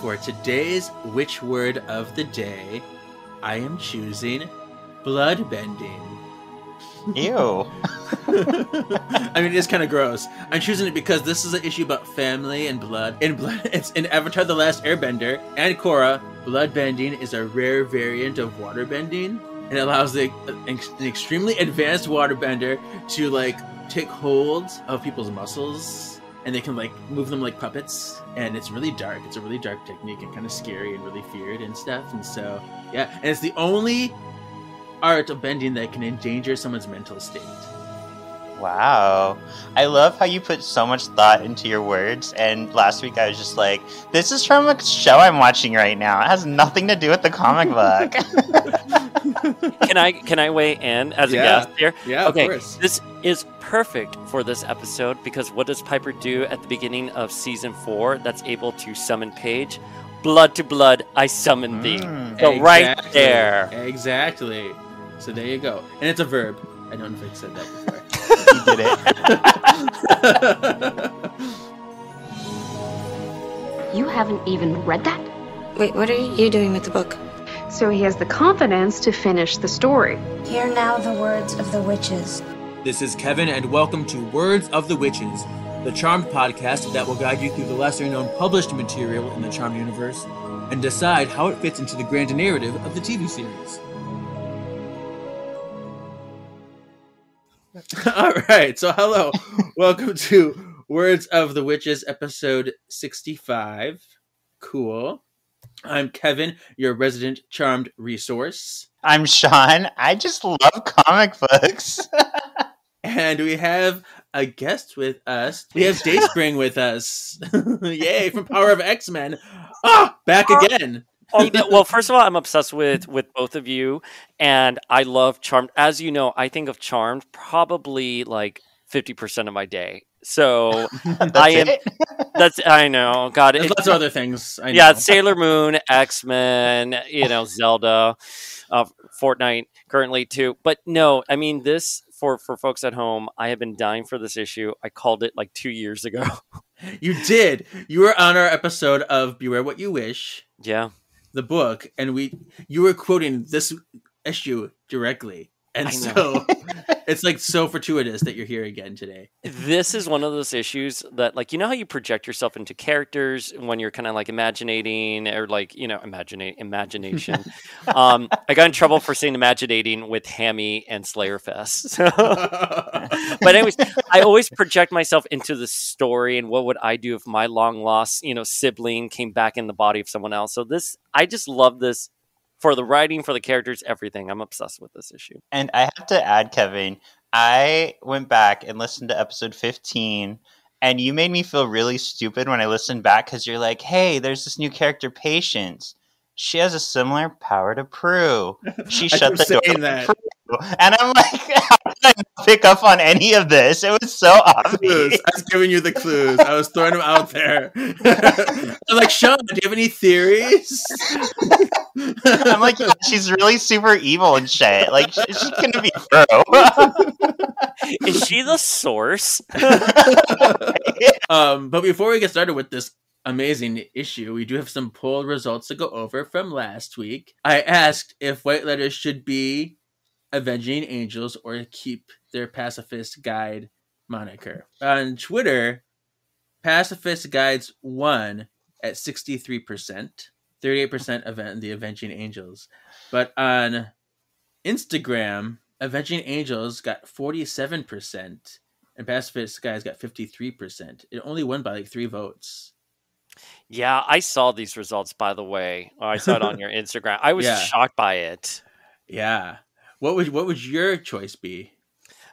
For today's witch word of the day, I am choosing bloodbending. Ew. I mean, it's kind of gross. I'm choosing it because this is an issue about family and blood. It's in Avatar: The Last Airbender and Korra. Bloodbending is a rare variant of waterbending, and it allows an extremely advanced waterbender to take hold of people's muscles, and they can move them like puppets. And it's really dark. It's a really dark technique and kind of scary and really feared and stuff. And so, yeah, and it's the only art of bending that can endanger someone's mental state. Wow. I love how you put so much thought into your words, and last week I was just like, this is from a show I'm watching right now. It has nothing to do with the comic book. Can I weigh in as a guest here? Yeah, okay, of course. This is perfect for this episode because what does Piper do at the beginning of season 4 that's able to summon Paige? Blood to blood, I summon thee. So right there. Exactly. So there you go. And it's a verb. I don't know if I said that before. You did it. You haven't even read that? Wait, what are you doing with the book? So he has the confidence to finish the story. Hear now the words of the witches. This is Kevin, and welcome to Words of the Witches, the Charmed podcast that will guide you through the lesser-known published material in the Charmed universe and decide how it fits into the grand narrative of the TV series. All right, so hello. Welcome to Words of the Witches, episode 65. Cool. I'm Kevin, your resident Charmed resource. I'm Sean. I just love comic books. And we have a guest with us. We have Dayspring with us. Yay, from Power of X-Men. Back again. Well, first of all, I'm obsessed with both of you, and I love Charmed. As you know, I think of Charmed probably 50% of my day. So I know. God, there's lots of other things. I know. Yeah, Sailor Moon, X-Men, Zelda, Fortnite currently too. But no, I mean this for folks at home. I have been dying for this issue. I called it 2 years ago. You did. You were on our episode of Beware What You Wish. Yeah. The book, and you were quoting this issue directly, and so it's so fortuitous that you're here again today. This is one of those issues that how you project yourself into characters when you're kind of imaginating or imagination. I got in trouble for saying imaginating with Hammy and Slayerfest. But anyways, I always project myself into the story and what would I do if my long lost sibling came back in the body of someone else. So I just love this for the writing, for the characters, everything. I'm obsessed with this issue. And I have to add, Kevin, I went back and listened to episode 15, and you made me feel really stupid when I listened back because you're like, hey, there's this new character, Patience. She has a similar power to Prue. She shut the door to Prue. And I'm like, how did I not pick up on any of this? It was so obvious. I was giving you the clues. I was throwing them out there. I was like, Sean, do you have any theories? I'm like, yeah, she's really super evil and shit. She's gonna be Prue. Is she the source? But before we get started with this amazing issue, we do have some poll results to go over from last week. I asked if White Letters should be Avenging Angels or keep their Pacifist Guide moniker. On Twitter, Pacifist Guides won at 63%, 38% the Avenging Angels. But on Instagram, Avenging Angels got 47% and Pacifist Guides got 53%. It only won by 3 votes. Yeah, I saw these results, by the way. I saw it on your Instagram. I was shocked by it. Yeah. What would your choice be?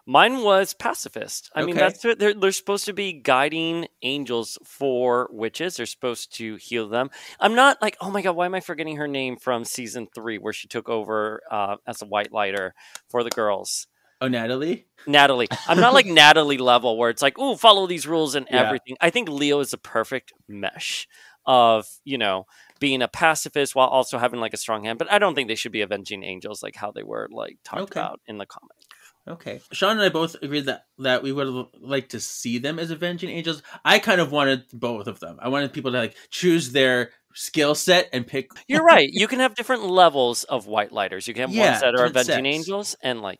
Mine was pacifist. I mean, that's what they're supposed to be guiding angels for witches. They're supposed to heal them. I'm not oh my God, why am I forgetting her name from season 3 where she took over as a white lighter for the girls? Oh, Natalie? Natalie. I'm not Natalie level where it's follow these rules and everything. I think Leo is a perfect mesh of, being a pacifist while also having a strong hand. But I don't think they should be avenging angels how they were talked about in the comic. Okay. Sean and I both agreed that we would like to see them as avenging angels. I kind of wanted both of them. I wanted people to choose their skill set and pick. You're right. You can have different levels of white lighters. You can have ones that are different avenging sets. angels, and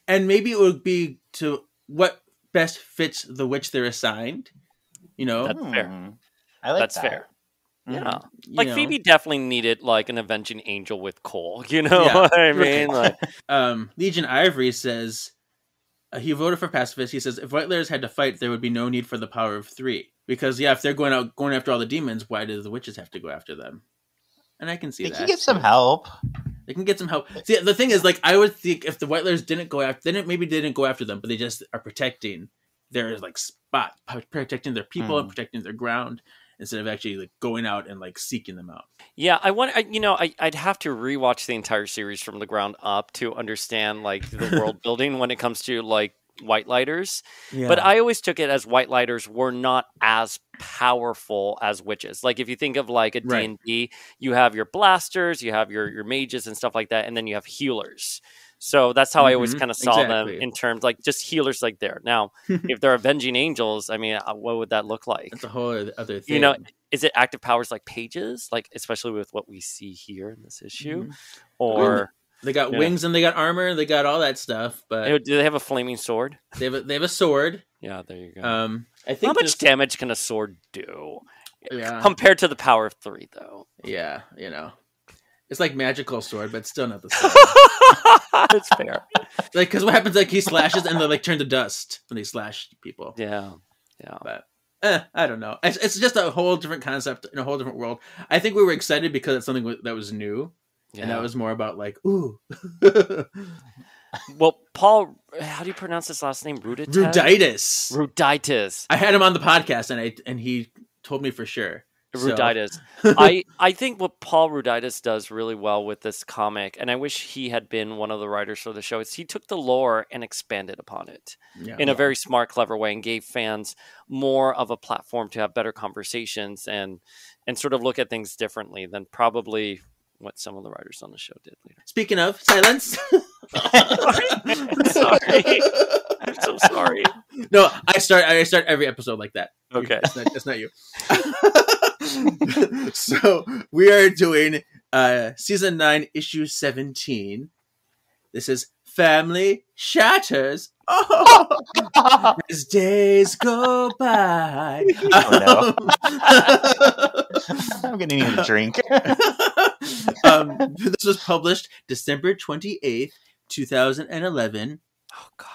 And maybe it would be to what best fits the witch they're assigned. That's fair. I like That's that. fair. Yeah, You know. Phoebe definitely needed like an avenging angel with Cole. You know Yeah, what I mean? Like, Legion Ivory says he voted for pacifist. He says if white lighters had to fight, there would be no need for the power of 3 because if they're going after all the demons, why do the witches have to go after them? And I can see They that can get some help. They can get some help. See, the thing is, like, I would think if the white lighters didn't go after, maybe they didn't go after them, but they just are protecting their like spot, protecting their people, and protecting their ground, instead of actually like going out and like seeking them out. yeah, I'd have to rewatch the entire series from the ground up to understand like the world building when it comes to like white lighters. Yeah. But I always took it as white lighters were not as powerful as witches. Like if you think of like a D&D, you have your blasters, you have your mages and stuff like that, and then you have healers. So that's how I always kind of saw them in terms like just healers like there. Now, if they're avenging angels, I mean, what would that look like? That's a whole other thing. You know, is it active powers like pages, like especially with what we see here in this issue, or they got wings and they got armor, they got all that stuff. But do they have a flaming sword? They have a sword. Yeah, there you go. I think how much damage can a sword do? Yeah. Compared to the power of 3, though. Yeah, it's like magical sword, but still not the same. That's fair. Like, because what happens? Like he slashes and they like turn to dust when they slash people. Yeah. But I don't know. It's just a whole different concept in a whole different world. I think we were excited because it's something that was new, and that was more about like ooh. Well, Paul, how do you pronounce his last name? Ruditis. I had him on the podcast, and he told me for sure. Ruditis. I think what Paul Ruditis does really well with this comic, and I wish he had been one of the writers for the show, is he took the lore and expanded upon it in a very smart, clever way and gave fans more of a platform to have better conversations and sort of look at things differently than probably what some of the writers on the show did later. Speaking of silence. Sorry. I'm so sorry. No, I start every episode like that. Okay. It's not you. So we are doing season 9, issue 17. This is Family Shatters. Oh, as days go by. Oh, no. I'm gonna need a drink. This was published December 28th, 2011. Oh God.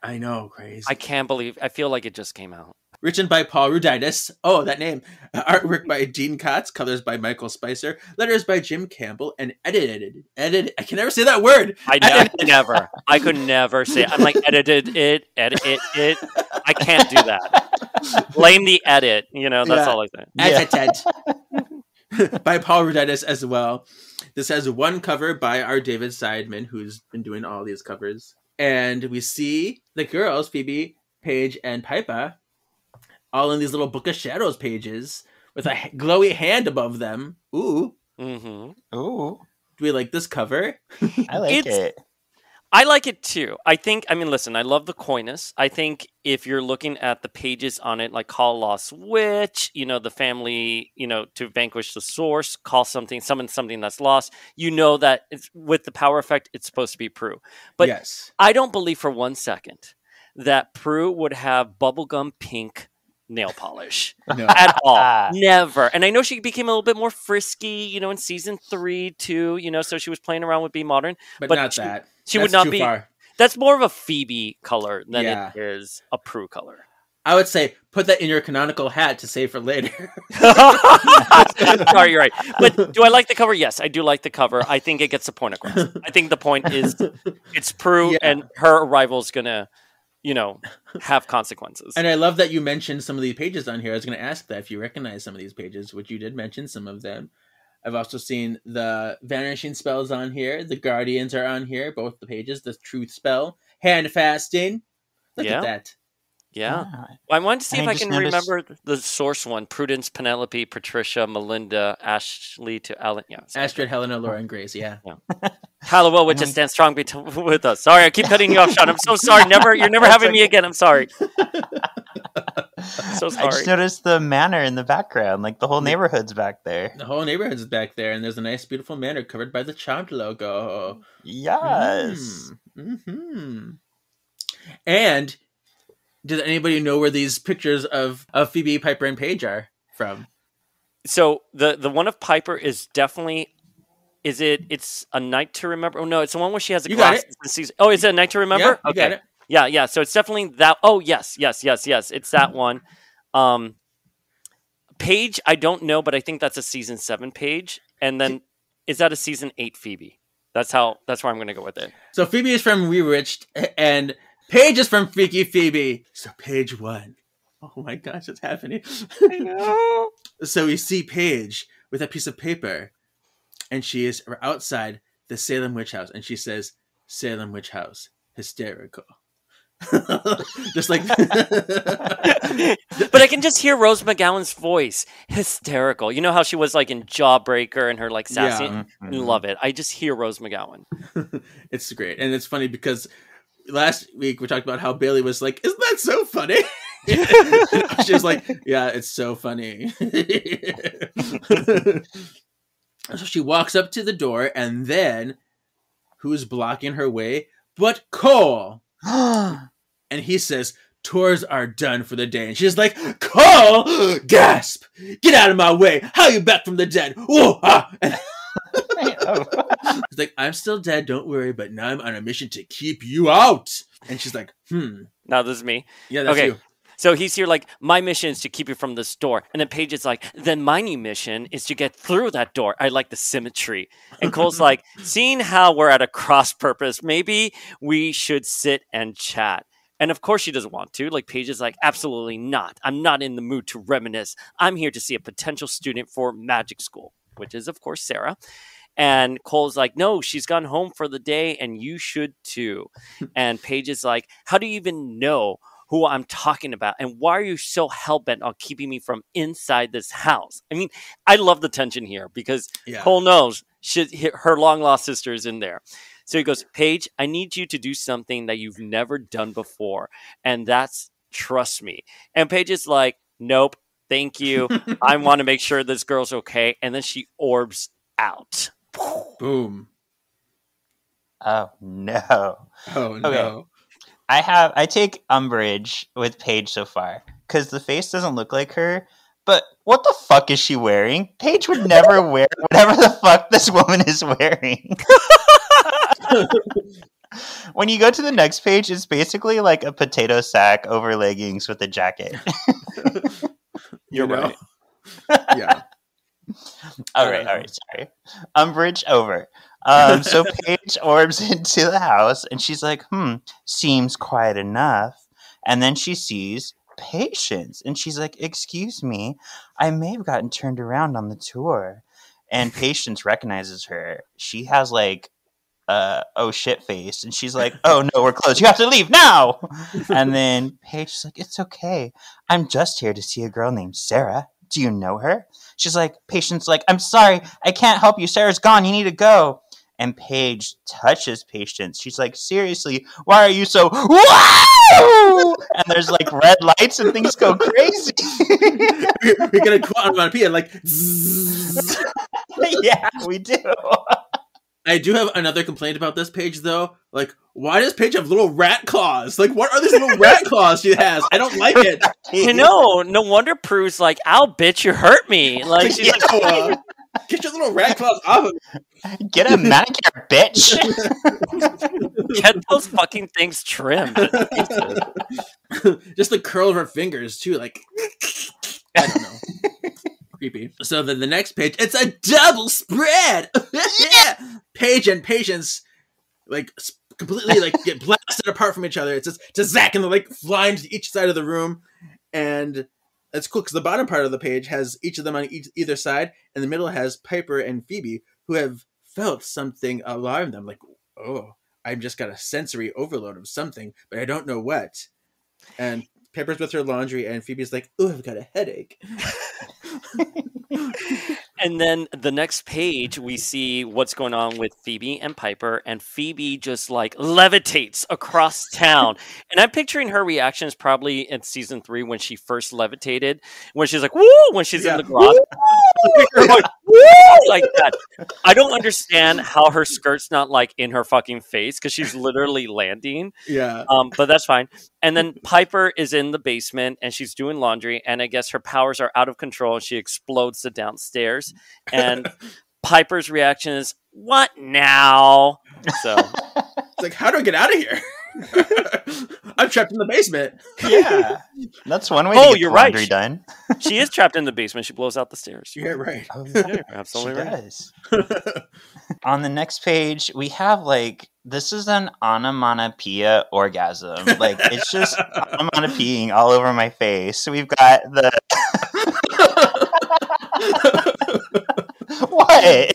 I know, crazy. I can't believe. I feel like it just came out. Written by Paul Ruditis. Oh, that name. Artwork by Dean Kotz. Colors by Michael Spicer. Letters by Jim Campbell. And edited. I can never say that word. I could never say it. I'm like, edit it. I can't do that. Blame the edit. That's all I say. Edited. By Paul Ruditis as well. This has one cover by our David Seidman, who's been doing all these covers. And we see the girls, Phoebe, Paige, and Pipa, all in these little Book of Shadows pages with a glowy hand above them. Ooh. Mm-hmm. Ooh. Do we like this cover? I like it. I like it too. Listen, I love the coyness. I think if you're looking at the pages on it, like call lost witch, the family, to vanquish the source, summon something that's lost, that it's with the power effect, it's supposed to be Prue. But yes. I don't believe for one second that Prue would have bubblegum pink nail polish at all. Never. And I know she became a little bit more frisky, in season 3 too, so she was playing around with Be Modern. But not that. She would not be. Far. That's more of a Phoebe color than it is a Prue color. I would say put that in your canonical hat to save for later. Sorry, you're right. But do I like the cover? Yes, I do like the cover. I think it gets the point across. I think the point is it's Prue and her arrival is going to, have consequences. And I love that you mentioned some of these pages on here. I was going to ask that if you recognize some of these pages, which you did mention some of them. I've also seen the vanishing spells on here. The guardians are on here, both the pages. The truth spell, hand fasting. Look at that. Yeah. I wanted to see if I can remember the source one. Prudence, Penelope, Patricia, Melinda, Ashley to Ellen. Yeah. Astrid, Helena, Laura, and Grace. Yeah. Hallowell, which is stand strong with us. Sorry, I keep cutting you off, Sean. I'm so sorry. You're never having me again. I'm sorry. I'm so I sorry. just noticed the manor in the background. Like the whole neighborhood's back there. The whole neighborhood's back there, and there's a nice, beautiful manor covered by the Charmed logo. Yes. Mm-hmm. And does anybody know where these pictures of Phoebe, Piper, and Paige are from? So the one of Piper is definitely. It's A Night to Remember? Oh no, it's the one where she has the You got glasses. Oh, is it A Night to Remember? Yeah, you got it. Yeah. So it's definitely that. Oh yes. It's that one. Paige, I don't know, but I think that's a season 7 Paige. And then is that a season 8 Phoebe? That's where I'm going to go with it. So Phoebe is from Rewitched, and Paige is from Freaky Phoebe. So Paige won. Oh my gosh, it's happening. I know. So we see Paige with a piece of paper, and she is outside the Salem Witch House, and she says, "Salem Witch House, hysterical." Just like But I can just hear Rose McGowan's voice. Hysterical. You know how she was like in Jawbreaker and her like sassy? Yeah. I love it. I just hear Rose McGowan. It's great. And it's funny because last week we talked about how Bailey was like, "Isn't that so funny?" She was like, "Yeah, it's so funny." So she walks up to the door, and then who's blocking her way but Cole? And he says, "Tours are done for the day." And she's like, "Cole!" Gasp! "Get out of my way! How are you back from the dead?" Whoa! Ah! And he's like, "I'm still dead, don't worry, but now I'm on a mission to keep you out." And she's like, Now this is me. Yeah, that's Okay. you. So he's here like, my mission is to keep you from this door. And then Paige is like, then my new mission is to get through that door. I like the symmetry. And Cole's like, seeing how we're at a cross purpose, maybe we should sit and chat. And of course she doesn't want to. Like Paige is like, absolutely not. I'm not in the mood to reminisce. I'm here to see a potential student for magic school, which is of course Sarah. And Cole's like, no, she's gone home for the day and you should too. And Paige is like, how do you even know who I'm talking about? And why are you so hell-bent on keeping me from inside this house? I mean, I love the tension here because Cole knows her long-lost sister is in there. So he goes, Paige, I need you to do something that you've never done before. And that's trust me. And Paige is like, nope, thank you. I want to make sure this girl's okay. And then she orbs out. Boom. Oh no. Oh no. Okay. I take umbrage with Paige so far because the face doesn't look like her. But what the fuck is she wearing? Paige would never wear whatever the fuck this woman is wearing. When you go to the next page, it's basically like a potato sack over leggings with a jacket. You're right. Yeah. All right, sorry. Umbrage over. So Paige orbs into the house, and she's like, seems quiet enough. And then she sees Patience, and she's like, excuse me, I may have gotten turned around on the tour. And Patience recognizes her. She has like, oh shit face, and she's like, oh no, we're closed. You have to leave now. And then Paige is like, it's okay. I'm just here to see a girl named Sarah. Do you know her? She's like, Patience like, I'm sorry, I can't help you. Sarah's gone. You need to go. And Paige touches Patience. She's like, seriously, why are you so wow? And there's like red lights and things go crazy. We're gonna quote onomatopoeia like zzz. Yeah, we do. I do have another complaint about this page though. Like, why does Paige have little rat claws? Like, what are these little rat claws she has? I don't like it. You know, no wonder Prue's like, ow, bitch, you hurt me. Like, she's like, get your little rat claws off of me. Get a manicure, bitch. Get those fucking things trimmed. Just the curl of her fingers too. Like, I don't know. Creepy. So then the next page, it's a double spread. Yeah. Paige and Patience like completely like get blasted apart from each other. It's just to Zach and they're like flying to each side of the room, and it's cool because the bottom part of the page has each of them on either side, and the middle has Piper and Phoebe who have felt something alarm them. Like, oh, I've just got a sensory overload of something, but I don't know what. And Piper's with her laundry, and Phoebe's like, "Oh, I've got a headache." And then the next page, we see what's going on with Phoebe and Piper, and Phoebe just like levitates across town. And I'm picturing her reactions probably in season 3 when she first levitated, when she's like, woo, when she's in the garage. Her going, woo, like that. I don't understand how her skirt's not like in her fucking face because she's literally landing. Yeah. But that's fine. And then Piper is in the basement and she's doing laundry, and I guess her powers are out of control and she explodes the downstairs. And Piper's reaction is, "What now?" So It's like, how do I get out of here? I'm trapped in the basement. Yeah, that's one way to get you're the laundry right. done. She is trapped in the basement. She blows out the stairs. Yeah, right. Oh, Yeah, you're she absolutely right. does. On the next page, we have like this is an onomatopoeia orgasm. Like it's just onomatopoeing all over my face. We've got the what?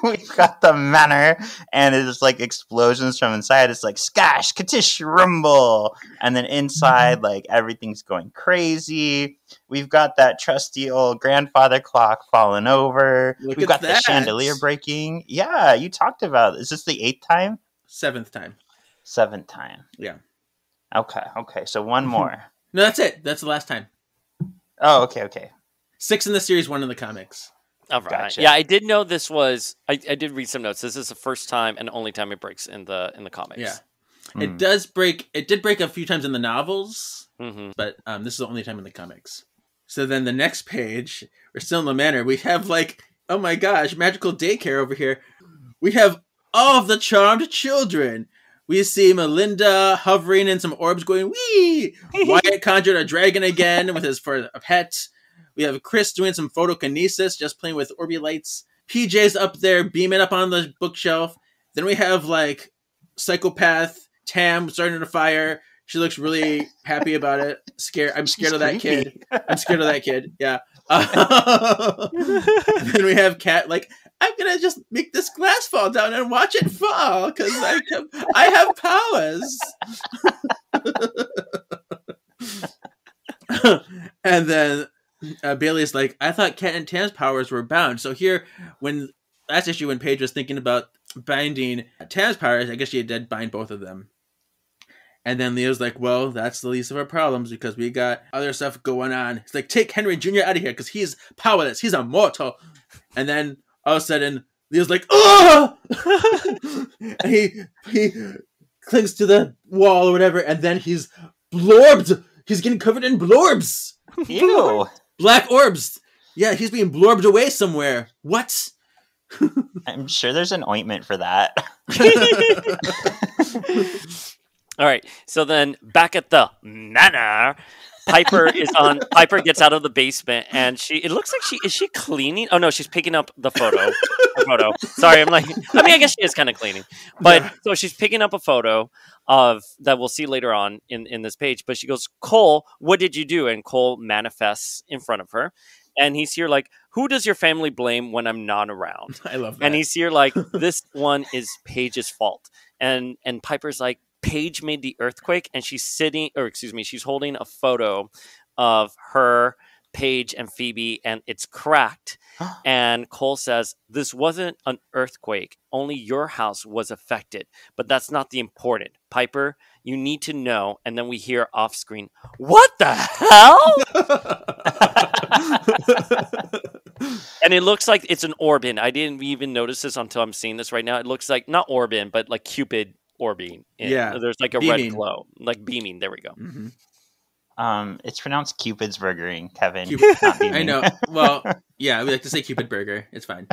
We've got the manor, and it's like explosions from inside. It's like skash, katish, rumble, and then inside, like everything's going crazy. We've got that trusty old grandfather clock falling over. Look We've at got that. the chandelier breaking. Yeah, you talked about. Is this the 8th time? 7th time. 7th time. Yeah. Okay. So one more. No, that's it. That's the last time. Oh, okay. 6 in the series, 1 in the comics. All right. Gotcha. Yeah, I did know this was. I did read some notes. This is the first time and only time it breaks in the comics. Yeah. Hmm. It does break. It did break a few times in the novels, Mm-hmm. but this is the only time in the comics. So then the next page, we're still in the manor. We have like, oh my gosh, magical daycare over here. We have all of the charmed children. We see Melinda hovering and some orbs going, wee! Wyatt conjured a dragon again with his for a pet. We have Chris doing some photokinesis, just playing with Orby lights. PJ's up there beaming up on the bookshelf. Then we have like psychopath Tam starting a fire. She looks really happy about it. I'm scared of that kid. I'm scared of that kid. Yeah. Then we have Kat like, I'm gonna just make this glass fall down and watch it fall because I have powers. And then Bailey's like, I thought Kat and Tam's powers were bound. So here, when last issue, when Paige was thinking about binding Tam's powers, I guess she did bind both of them. And then Leo's like, well, that's the least of our problems because we got other stuff going on. He's like, take Henry Jr. out of here because he's powerless. He's immortal. And then all of a sudden, Leo's like, oh! And he clings to the wall or whatever. And then he's blorbed. He's getting covered in blorbs. Ew. Black orbs. Yeah, he's being blorbed away somewhere. What? I'm sure there's an ointment for that. All right. So then back at the manor, Piper gets out of the basement and it looks like is she cleaning? Oh no, she's picking up the photo. Sorry, I guess she is kind of cleaning. But so she's picking up a photo of that we'll see later on in this page, but she goes, Cole, what did you do? And Cole manifests in front of her. And he's here like, who does your family blame when I'm not around? I love that. And he's here like, this one is Paige's fault. And Piper's like, Paige made the earthquake, and she's holding a photo of her, Paige, and Phoebe, and it's cracked. And Cole says, this wasn't an earthquake. Only your house was affected. But that's not the important. Piper, you need to know. And then we hear off screen, what the hell? And it looks like it's an Orbin. I didn't even notice this until I'm seeing this right now. It looks like, not Orbin, but like Cupid Orbing. Yeah. There's like a beaming. Red glow. Like beaming. There we go. Mm-hmm. It's pronounced Cupid's burgering, Kevin. Cupid. Not beaming. I know. Well, yeah, we like to say Cupid Burger. It's fine.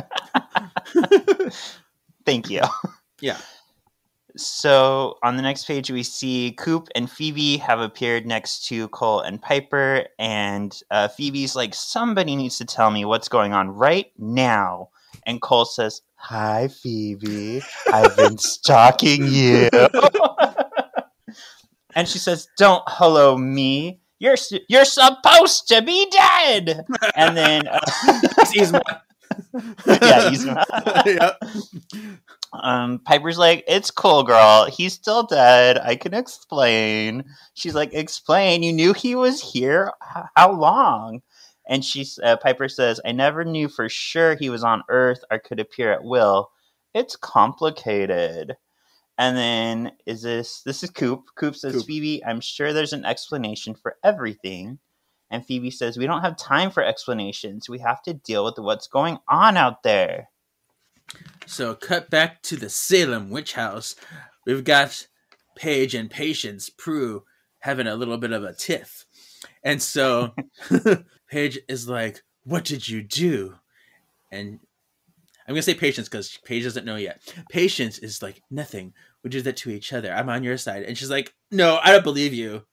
Thank you. Yeah. So on the next page, we see Coop and Phoebe have appeared next to Cole and Piper, and Phoebe's like, somebody needs to tell me what's going on right now. And Cole says, hi, Phoebe. I've been stalking you. And she says, don't hello me. You're supposed to be dead. And then... Yzma. Yeah, Yzma. Yep. Piper's like, it's cool, girl. He's still dead. I can explain. She's like, explain. You knew he was here? How long? And Piper says, I never knew for sure he was on Earth or could appear at will. It's complicated. And then this is Coop. Coop says, Coop. Phoebe, I'm sure there's an explanation for everything. And Phoebe says, we don't have time for explanations. We have to deal with what's going on out there. So cut back to the Salem witch house. We've got Paige and Patience, Prue, having a little bit of a tiff. And so Paige is like, what did you do? And I'm going to say Patience because Paige doesn't know yet. Patience is like, nothing. We did that to each other. I'm on your side. And she's like, no, I don't believe you.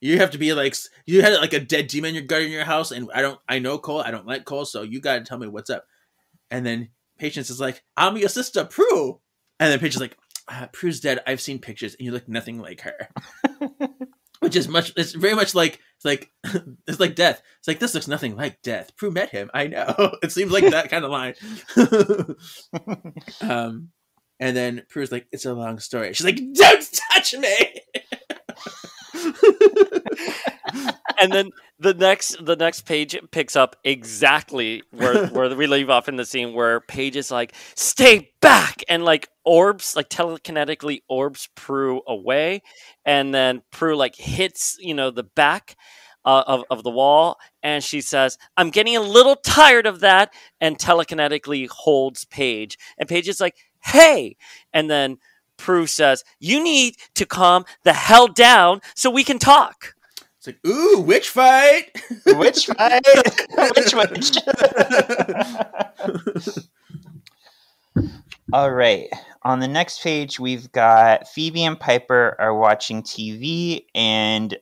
You have to be like, you had like a dead demon guarding your house. And I know Cole. I don't like Cole. So you got to tell me what's up. And then Patience is like, I'm your sister, Prue. And then Paige is like, Prue's dead. I've seen pictures and you look nothing like her. Which is it's very much like, it's like death. It's like, this looks nothing like death. Prue met him. I know. It seems like that kind of line. And then Prue's like, it's a long story. She's like, don't touch me. And then the next page picks up exactly where we leave off in the scene where Paige is like, stay back, and like orbs, like telekinetically orbs Prue away, and then Prue like hits the back of the wall, and she says, I'm getting a little tired of that, and telekinetically holds Paige, and Paige is like, hey, and then Prue says, you need to calm the hell down so we can talk. It's like, ooh, witch fight! Witch fight! Witch. All right. On the next page, we've got Phoebe and Piper are watching TV, and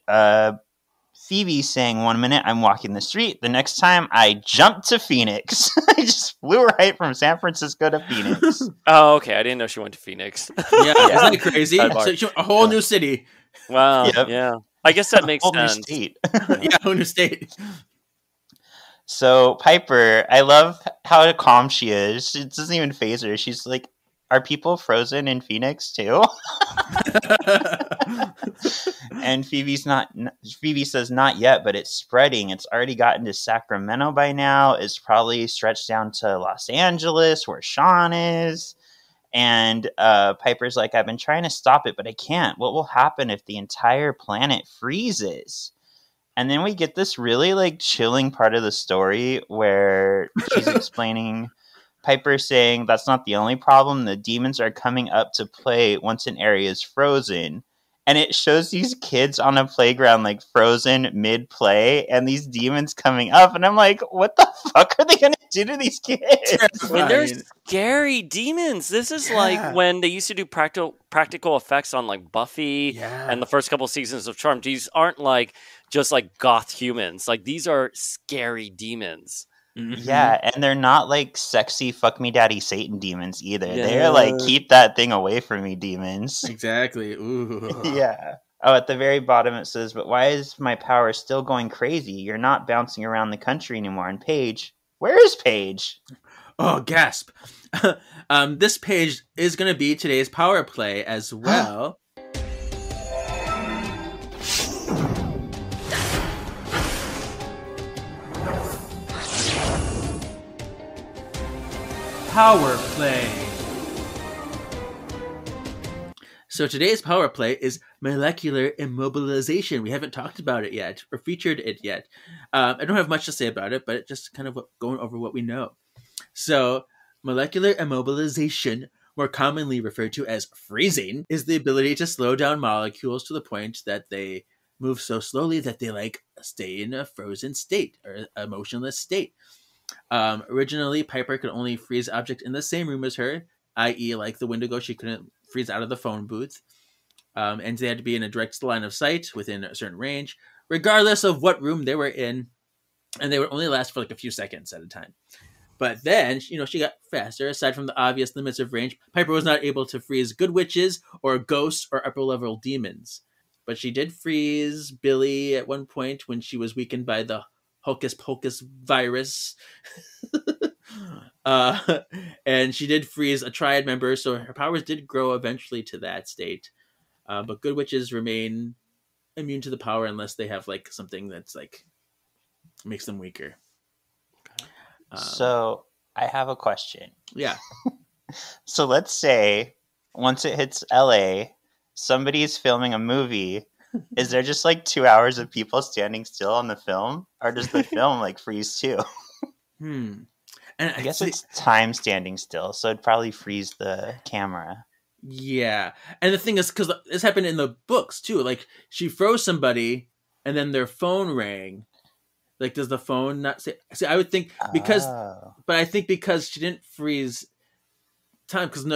Phoebe's saying, 1 minute I'm walking the street. The next time I jumped to Phoenix. I just flew right from San Francisco to Phoenix. Oh, okay. I didn't know she went to Phoenix. Yeah, isn't that crazy? So a whole new city. Wow. Yep. Yeah. I guess that makes whole new sense. state. Yeah, whole new state. So Piper, I love how calm she is. It doesn't even faze her. She's like, are people frozen in Phoenix too? And Phoebe says not yet, but it's spreading. It's already gotten to Sacramento by now. It's probably stretched down to Los Angeles where Sean is. And Piper's like, I've been trying to stop it, but I can't. What will happen if the entire planet freezes? And then we get this really like chilling part of the story where she's explaining, Piper saying that's not the only problem. The demons are coming up to play once an area is frozen. And it shows these kids on a playground like frozen mid-play and these demons coming up. And I'm like, what the fuck are they going to do to these kids? And they're scary demons. This is like when they used to do practical effects on like Buffy and the first couple seasons of Charmed. These aren't like just like goth humans. Like these are scary demons. Mm-hmm. Yeah, and they're not like sexy fuck me daddy Satan demons either. Yeah. They're like keep that thing away from me demons. Exactly. Ooh. Yeah. Oh, at the very bottom it says, but why is my power still going crazy? You're not bouncing around the country anymore. And Paige, where is Paige? Oh, gasp. This page is going to be today's power play as well. Power play. So today's power play is molecular immobilization. We haven't talked about it yet or featured it yet. I don't have much to say about it, but just kind of going over what we know. So molecular immobilization, more commonly referred to as freezing, is the ability to slow down molecules to the point that they move so slowly that they like stay in a frozen state or a motionless state. Originally, Piper could only freeze objects in the same room as her, i.e. like the Wendigo, she couldn't freeze out of the phone booth. And they had to be in a direct line of sight within a certain range, regardless of what room they were in. And they would only last for like a few seconds at a time. But then, she got faster. Aside from the obvious limits of range, Piper was not able to freeze good witches or ghosts or upper-level demons. But she did freeze Billy at one point when she was weakened by the Hocus Pocus virus. And she did freeze a triad member, so her powers did grow eventually to that state. But good witches remain immune to the power unless they have like something that's like makes them weaker. So I have a question. Yeah. So let's say once it hits LA, somebody is filming a movie. Is there just like 2 hours of people standing still on the film? Or does the film like freeze too? And I guess it's time standing still, so it'd probably freeze the camera. Yeah. And the thing is, because this happened in the books too. Like, she froze somebody and then their phone rang. Like, does the phone not say? See, I would think but I think because she didn't freeze time, because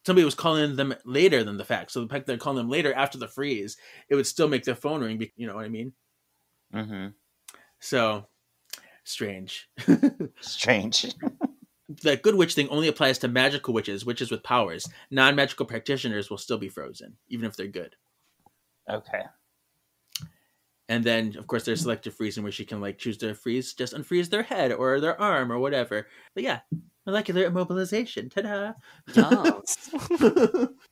somebody was calling them later than the fact. So the fact they're calling them later after the freeze, it would still make their phone ring. You know what I mean? Mm-hmm. So strange. Strange. The good witch thing only applies to magical witches with powers. Non-magical practitioners will still be frozen, even if they're good. Okay. And then, of course, there's selective freezing where she can like choose to freeze, just unfreeze their head or their arm or whatever. But yeah, molecular immobilization. Ta-da! Yes.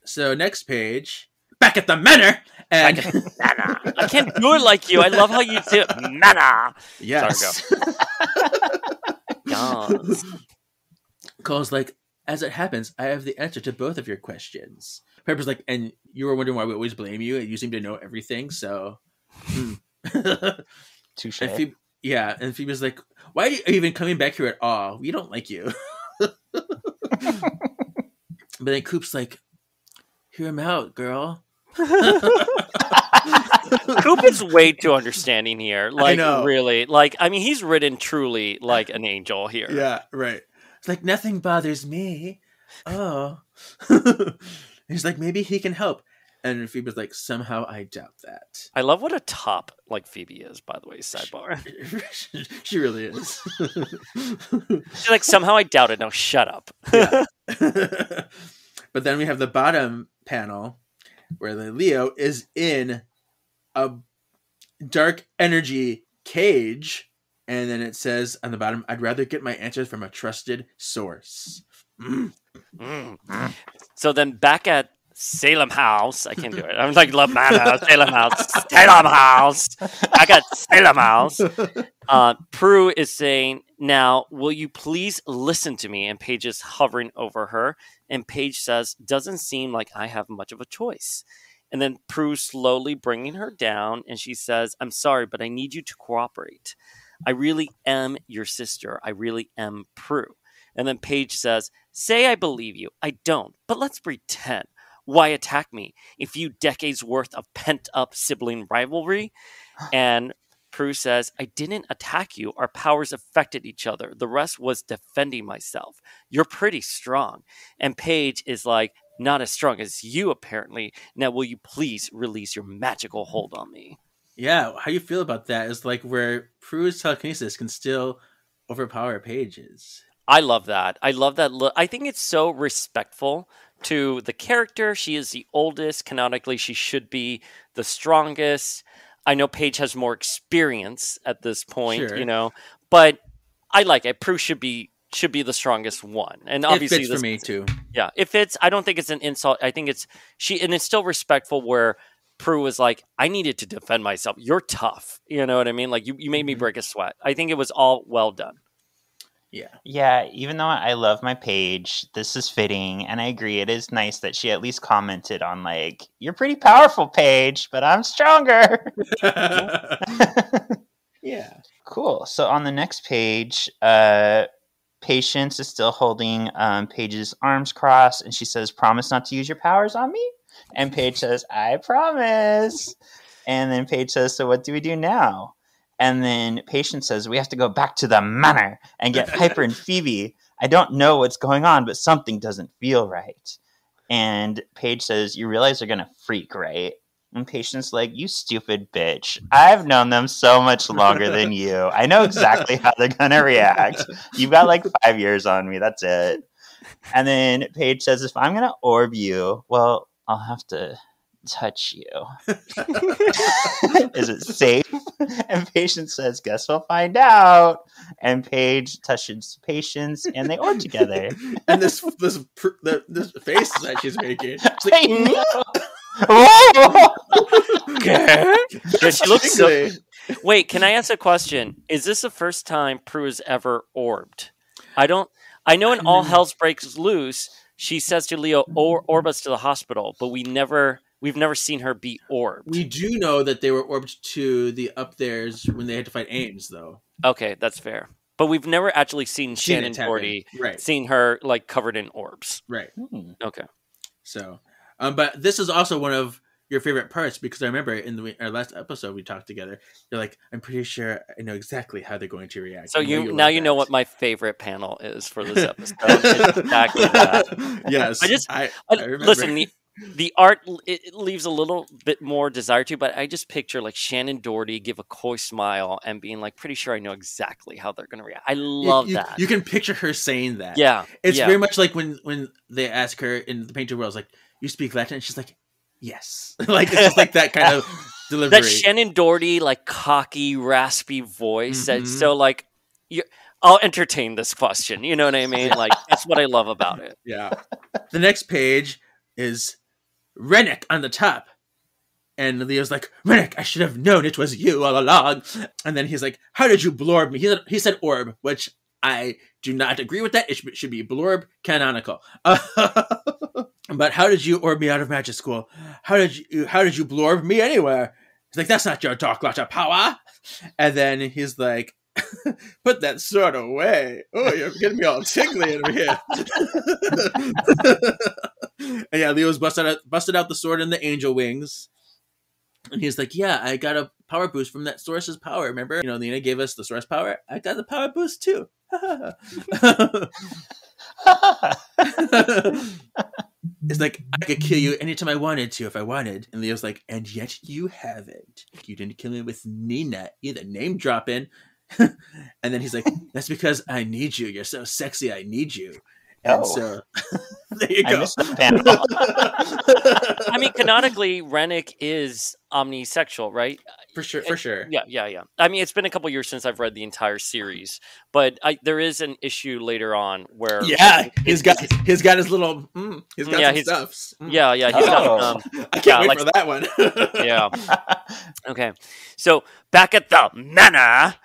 So next page, back at the manor. And I can't do it like you. I love how you do it. Manor. Yes. Sorry, go. Yes. Cole's like, as it happens, I have the answer to both of your questions. Pepper's like, and you were wondering why we always blame you, and you seem to know everything, so... Touche. And Phoebe's like, why are you even coming back here at all? We don't like you. But then Coop's like, hear him out, girl. Coop is way too understanding here. Like, I know. really. Like, I mean, he's written truly like an angel here. Yeah, right. It's like, nothing bothers me. Oh. He's like, maybe he can help. And Phoebe's like, somehow I doubt that. I love what a top like Phoebe is, by the way, sidebar. She really is. She's like, somehow I doubt it. No, shut up. Yeah. But then we have the bottom panel where the Leo is in a dark energy cage. And then it says on the bottom, I'd rather get my answers from a trusted source. So then back at Salem House, I can't do it. I'm like, love Manor, Salem House, Salem House. I got Salem House. Prue is saying, now, will you please listen to me? And Paige is hovering over her. And Paige says, doesn't seem like I have much of a choice. And then Prue slowly bringing her down. And she says, I'm sorry, but I need you to cooperate. I really am your sister. I really am Prue. And then Paige says, say I believe you. I don't, but let's pretend. Why attack me? A few decades worth of pent-up sibling rivalry? And Prue says, I didn't attack you. Our powers affected each other. The rest was defending myself. You're pretty strong. And Paige is like, not as strong as you, apparently. Now, will you please release your magical hold on me? Yeah, how you feel about that is like where Prue's telekinesis can still overpower Paige's. I love that. I love that. I think it's so respectful to the character. She is the oldest. Canonically, she should be the strongest. I know Paige has more experience at this point, Sure. you know, but I like it. Prue should be the strongest one. And obviously it fits for me too. Yeah, it fits. I don't think it's an insult. I think it's and it's still respectful where Prue was like, I needed to defend myself. You're tough. You know what I mean? Like you made me break a sweat. I think it was all well done. Yeah. Yeah, even though I love my Paige, this is fitting, and I agree. It is nice that she at least commented on, like, you're pretty powerful, Paige, but I'm stronger. Yeah. Cool. So on the next page, Patience is still holding Paige's arms crossed, and she says, promise not to use your powers on me? And Paige says, I promise. And then Paige says, so what do we do now? And then Patience says, we have to go back to the manor and get Piper and Phoebe. I don't know what's going on, but something doesn't feel right. And Paige says, you realize they're going to freak, right? And Patience like, you stupid bitch. I've known them so much longer than you. I know exactly how they're going to react. You've got like 5 years on me. That's it. And then Paige says, if I'm going to orb you, well, I'll have to touch you. Is it safe? And Patience says, guess we'll find out. And Paige touches Patience and they orb together. And this face that she's making. It's like, Yeah, she looks so, Wait, can I ask a question? Is this the first time Prue is ever orbed? I don't. I know in All Hell's Breaks Loose, she says to Leo, "Orb us to the hospital," but we've never seen her be orbed. We do know that they were orbed to the up theirs when they had to fight Ames, though. Okay, that's fair. But we've never actually seen Shannon Doherty, right? Seen her like covered in orbs, right? Okay. So, but this is also one of your favorite parts because I remember in our last episode we talked together. You're like, I'm pretty sure I know exactly how they're going to react. So you know what my favorite panel is for this episode. It's exactly that. Yes, I listen. The art it leaves a little bit more desire to, but I just picture like Shannon Doherty give a coy smile and being like, pretty sure I know exactly how they're going to react. I love that. You can picture her saying that. Yeah, it's very much like when they ask her in the Painted World, like, you speak Latin, and she's like, yes. Like it's just like that kind of delivery. That Shannon Doherty like cocky, raspy voice. That's so like I'll entertain this question. You know what I mean? Like that's what I love about it. Yeah. The next page is Rennick on the top. And Leo's like, Rennick, I should have known it was you all along. And then he's like, how did you blorb me? He said orb, which I do not agree with that. It should be blorb canonical. But how did you orb me out of magic school? How did you blorb me anywhere? He's like, that's not your dark lot of power. And then he's like, put that sword away. Oh, you're getting me all tingly over here. And yeah, Leo's busted out the sword and the angel wings. And he's like, yeah, I got a power boost from that source's power. Remember? You know, Lena gave us the source power. I got the power boost too. It's like, I could kill you anytime I wanted to if I wanted. And Leo's like, and yet you haven't. You didn't kill me with Nina either. Name dropping. And then he's like, that's because I need you. You're so sexy. I need you. And so there you go. I missed the panel. I mean, canonically, Rennick is omnisexual, right? For sure. Yeah. I mean, it's been a couple years since I've read the entire series, but there is an issue later on where he's got his little he's got some stuffs. Yeah, he's got I can't wait for that one. Yeah. Okay. So back at the manor,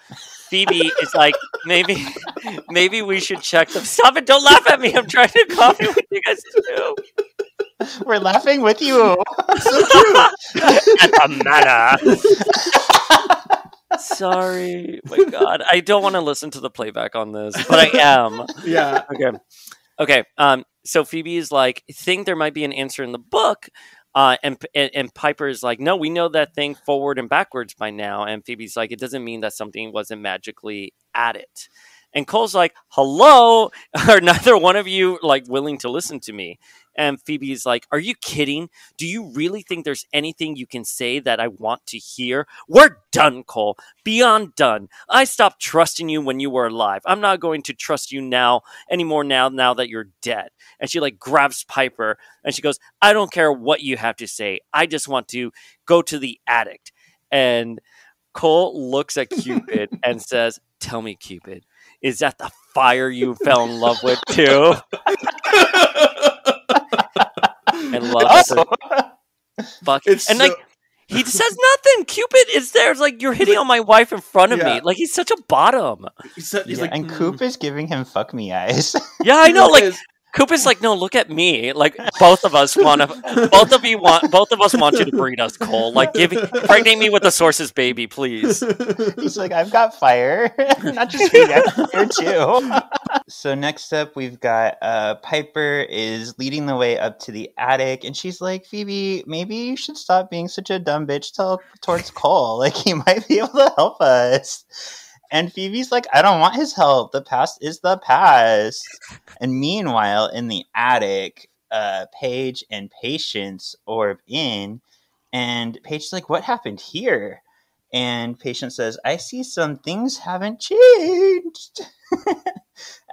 Phoebe is like, maybe we should check them. Stop it! Don't laugh at me. I'm trying to copy what you guys do. We're laughing with you. So cute. At the manor. Sorry, my God, I don't want to listen to the playback on this, but I am. Yeah. Okay. So Phoebe is like, think there might be an answer in the book. And Piper is like, no, we know that thing forward and backwards by now. And Phoebe's like, it doesn't mean that something wasn't magically added. And Cole's like, hello, are neither one of you like willing to listen to me? And Phoebe's like, are you kidding? Do you really think there's anything you can say that I want to hear? We're done, Cole. Beyond done. I stopped trusting you when you were alive. I'm not going to trust you anymore now that you're dead. And she like grabs Piper and she goes, I don't care what you have to say. I just want to go to the attic. And Cole looks at Cupid and says, tell me, Cupid, is that the fire you fell in love with too? And love fuck. And so... like he says nothing. Cupid is there. It's like, you're hitting on my wife in front of me. Like he's such a bottom. He's like, and Coop is giving him fuck me eyes. Yeah, I know. Like Coop is like, no, look at me. Like both of us want you to breed us, Cole. Like pregnate me with the source's baby, please. He's like, I've got fire. Not just me, I have fire too. So next up, we've got Piper is leading the way up to the attic, and she's like, Phoebe, maybe you should stop being such a dumb bitch towards Cole. Like he might be able to help us. And Phoebe's like, I don't want his help. The past is the past. And meanwhile, in the attic, Paige and Patience orb in. And Paige's like, what happened here? And Patience says, I see some things haven't changed.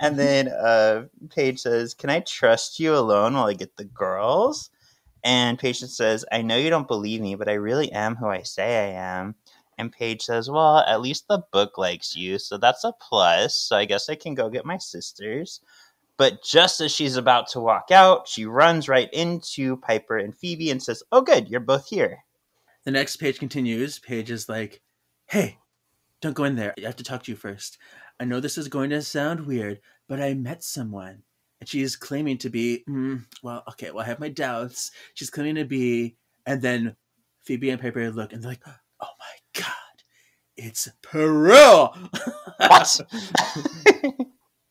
And then Paige says, can I trust you alone while I get the girls? And Patience says, I know you don't believe me, but I really am who I say I am. And Paige says, well, at least the book likes you, so that's a plus. So I guess I can go get my sisters. But just as she's about to walk out, she runs right into Piper and Phoebe and says, oh, good, you're both here. The next page continues. Paige is like, Hey, don't go in there. I have to talk to you first. I know this is going to sound weird, but I met someone. And she's claiming to be, I have my doubts. She's claiming to be, and then Phoebe and Piper look and they're like, oh my God, it's Peru. What?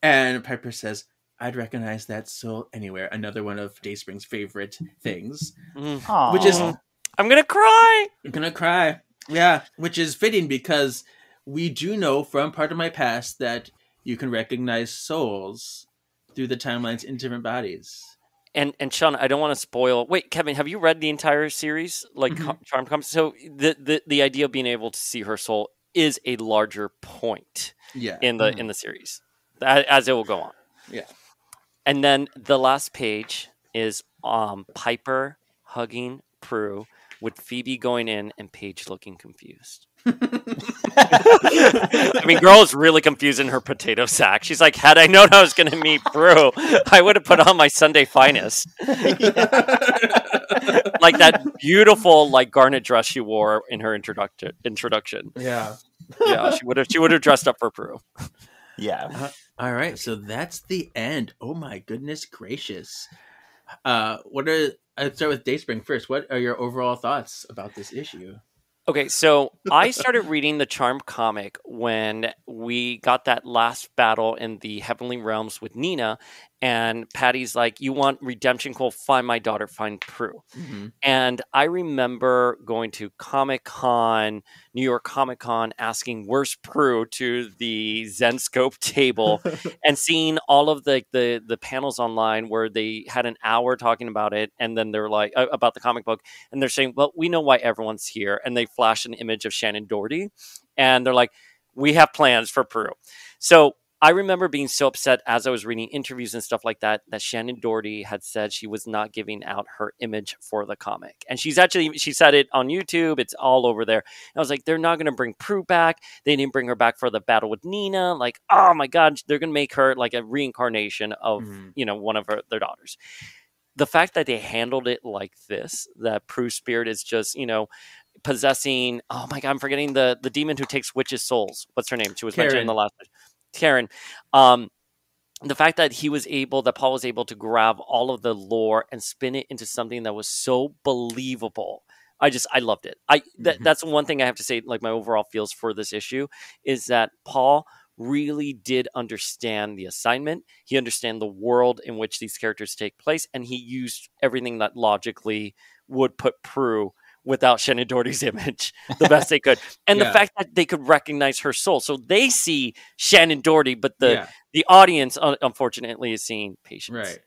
And Piper says, I'd recognize that soul anywhere. Another one of Dayspring's favorite things. Mm. Which is, I'm gonna cry. I'm gonna cry. Yeah, which is fitting because we do know from part of my past that you can recognize souls through the timelines in different bodies. And Sean, I don't want to spoil. Wait, Kevin, have you read the entire series, like Charm Comes? So the idea of being able to see her soul is a larger point in the series, as it will go on. Yeah. And then the last page is Piper hugging Prue with Phoebe going in and Paige looking confused. I mean, girl is really confused in her potato sack. She's like, had I known I was going to meet Prue, I would have put on my Sunday finest. Like that beautiful like garnet dress she wore in her introduction. Yeah. Yeah, she would have dressed up for Prue. Yeah. All right, so that's the end. Oh my goodness gracious! I'd start with Dayspring first. What are your overall thoughts about this issue? Okay, so I started reading the Charm comic when we got that last battle in the Heavenly Realms with Nina, and Patty's like, "You want redemption? Cool. Find my daughter. Find Prue." Mm-hmm. And I remember going to Comic-Con, New York Comic-Con, asking "Where's Prue?" to the Zenscope table, and seeing all of the panels online where they had an hour talking about it, and then they're like about the comic book, and they're saying, "Well, we know why everyone's here," and they flash an image of Shannon Doherty, and they're like, "We have plans for Prue." So I remember being so upset as I was reading interviews and stuff like that Shannon Doherty had said she was not giving out her image for the comic. And she said it on YouTube. It's all over there. And I was like, they're not going to bring Prue back. They didn't bring her back for the battle with Nina. Like, oh my God, they're going to make her like a reincarnation of, one of their daughters. The fact that they handled it like this, that Prue's spirit is just, possessing, oh my God, I'm forgetting the demon who takes witches' souls. What's her name? She was mentioned in the last Karen. The fact that Paul was able to grab all of the lore and spin it into something that was so believable. I loved it. That's one thing I have to say, like my overall feels for this issue is that Paul really did understand the assignment. He understand the world in which these characters take place, and he used everything that logically would put Prue without Shannon Doherty's image the best they could. And the fact that they could recognize her soul. So they see Shannon Doherty, but the audience, unfortunately, is seeing Patience. Right.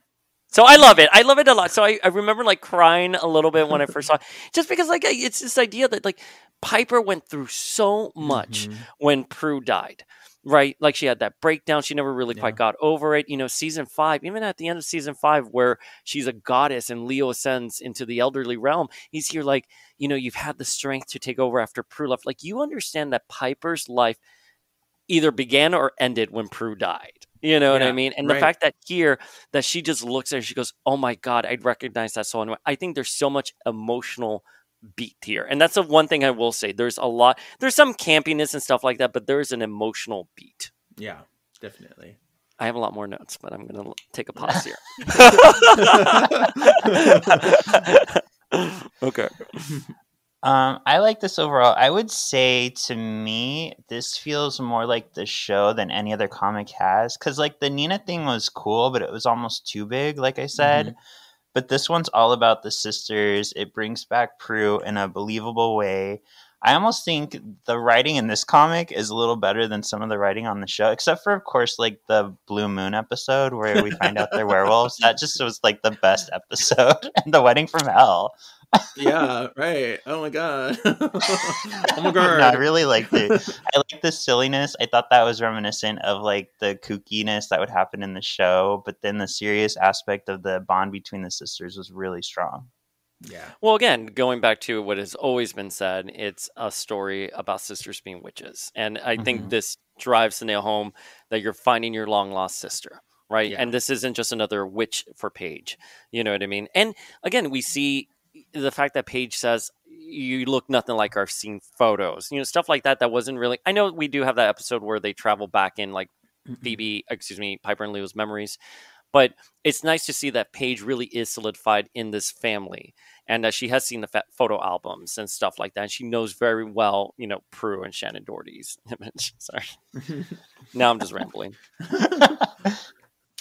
So I love it. I love it a lot. So I remember like crying a little bit when I first saw it. Just because like it's this idea that like Piper went through so much when Prue died. Right, like she had that breakdown. She never really quite got over it. Season 5, even at the end of season 5, where she's a goddess and Leo ascends into the elderly realm, he's here like, you've had the strength to take over after Prue left. Like, you understand that Piper's life either began or ended when Prue died. You know what I mean? And the fact that here, that she just looks at her, she goes, oh my God, I'd recognize that soul. I think there's so much emotional beat here, and that's the one thing I will say. There's some campiness and stuff like that, but there's an emotional beat. Yeah, definitely. I have a lot more notes, but I'm gonna take a pause here. Okay. I like this overall. I would say, to me, this feels more like the show than any other comic has, because like the Nina thing was cool, but it was almost too big, like I said. But this one's all about the sisters. It brings back Prue in a believable way. I almost think the writing in this comic is a little better than some of the writing on the show, except for, of course, like the Blue Moon episode where we find out they're werewolves. That just was like the best episode. And the Wedding from Hell. Yeah, right. Oh my God. Oh my God. No, I really liked it. I like the silliness. I thought that was reminiscent of like the kookiness that would happen in the show, but then the serious aspect of the bond between the sisters was really strong. Yeah. Well, again, going back to what has always been said, it's a story about sisters being witches. And I think this drives the nail home that you're finding your long lost sister, right? Yeah. And this isn't just another witch for Paige. You know what I mean? And again, we see the fact that Paige says, you look nothing like our seen photos. Stuff like that. That wasn't really. I know we do have that episode where they travel back in, like Piper and Leo's memories. But it's nice to see that Paige really is solidified in this family, and that she has seen the photo albums and stuff like that. And she knows very well, Prue and Shannon Doherty's image. Sorry, now I'm just rambling.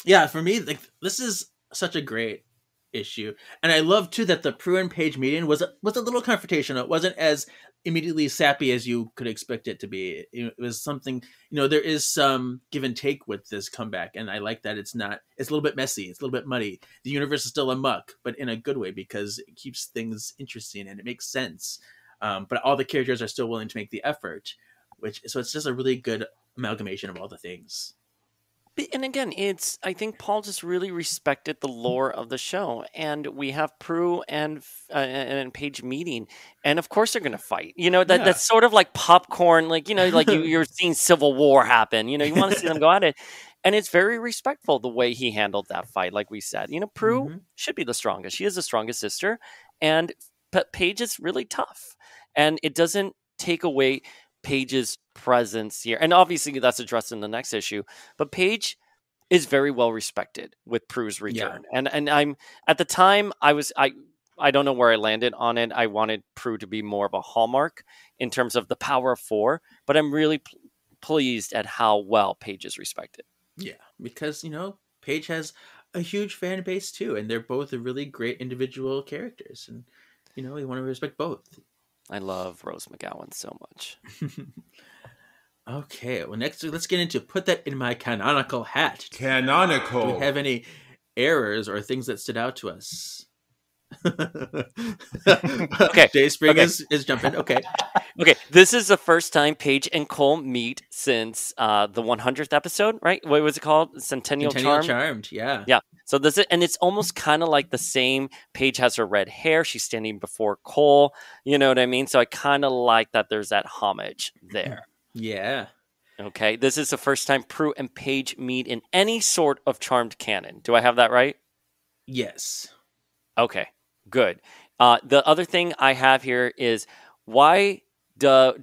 Yeah, for me, like this is such a great issue, and I love too that the Prue and Paige meeting was a little confrontational. It wasn't as immediately sappy as you could expect it to be. It was something, there is some give and take with this comeback, and I like that it's a little bit messy, it's a little bit muddy. The universe is still a muck, but in a good way, because it keeps things interesting and it makes sense. But all the characters are still willing to make the effort, so it's just a really good amalgamation of all the things. And again, I think Paul just really respected the lore of the show, and we have Prue and Paige meeting, and of course they're going to fight. That's sort of like popcorn, like you're seeing Civil War happen. You want to see them go at it, and it's very respectful the way he handled that fight. Like we said, Prue should be the strongest. She is the strongest sister, but Paige is really tough, and it doesn't take away Paige's presence here, and obviously that's addressed in the next issue, but Paige is very well respected with Prue's return. And I'm at the time I don't know where I landed on it. I wanted Prue to be more of a hallmark in terms of the power of 4, but I'm really pleased at how well Paige is respected. Yeah, because Paige has a huge fan base too, and they're both really great individual characters, and we want to respect both. I love Rose McGowan so much. Okay, well, next let's get into put that in my canonical hat. Canonical. Do we have any errors or things that stood out to us? Okay, Dayspring is jumping. Okay. Okay, this is the first time Paige and Cole meet since the 100th episode, right? What was it called? Centennial Charmed. Yeah. Yeah. So and it's almost kind of like the same. Paige has her red hair. She's standing before Cole. You know what I mean? So I kind of like that there's that homage there. Yeah. Okay. This is the first time Prue and Paige meet in any sort of Charmed canon. Do I have that right? Yes. Okay. Good. The other thing I have here is why do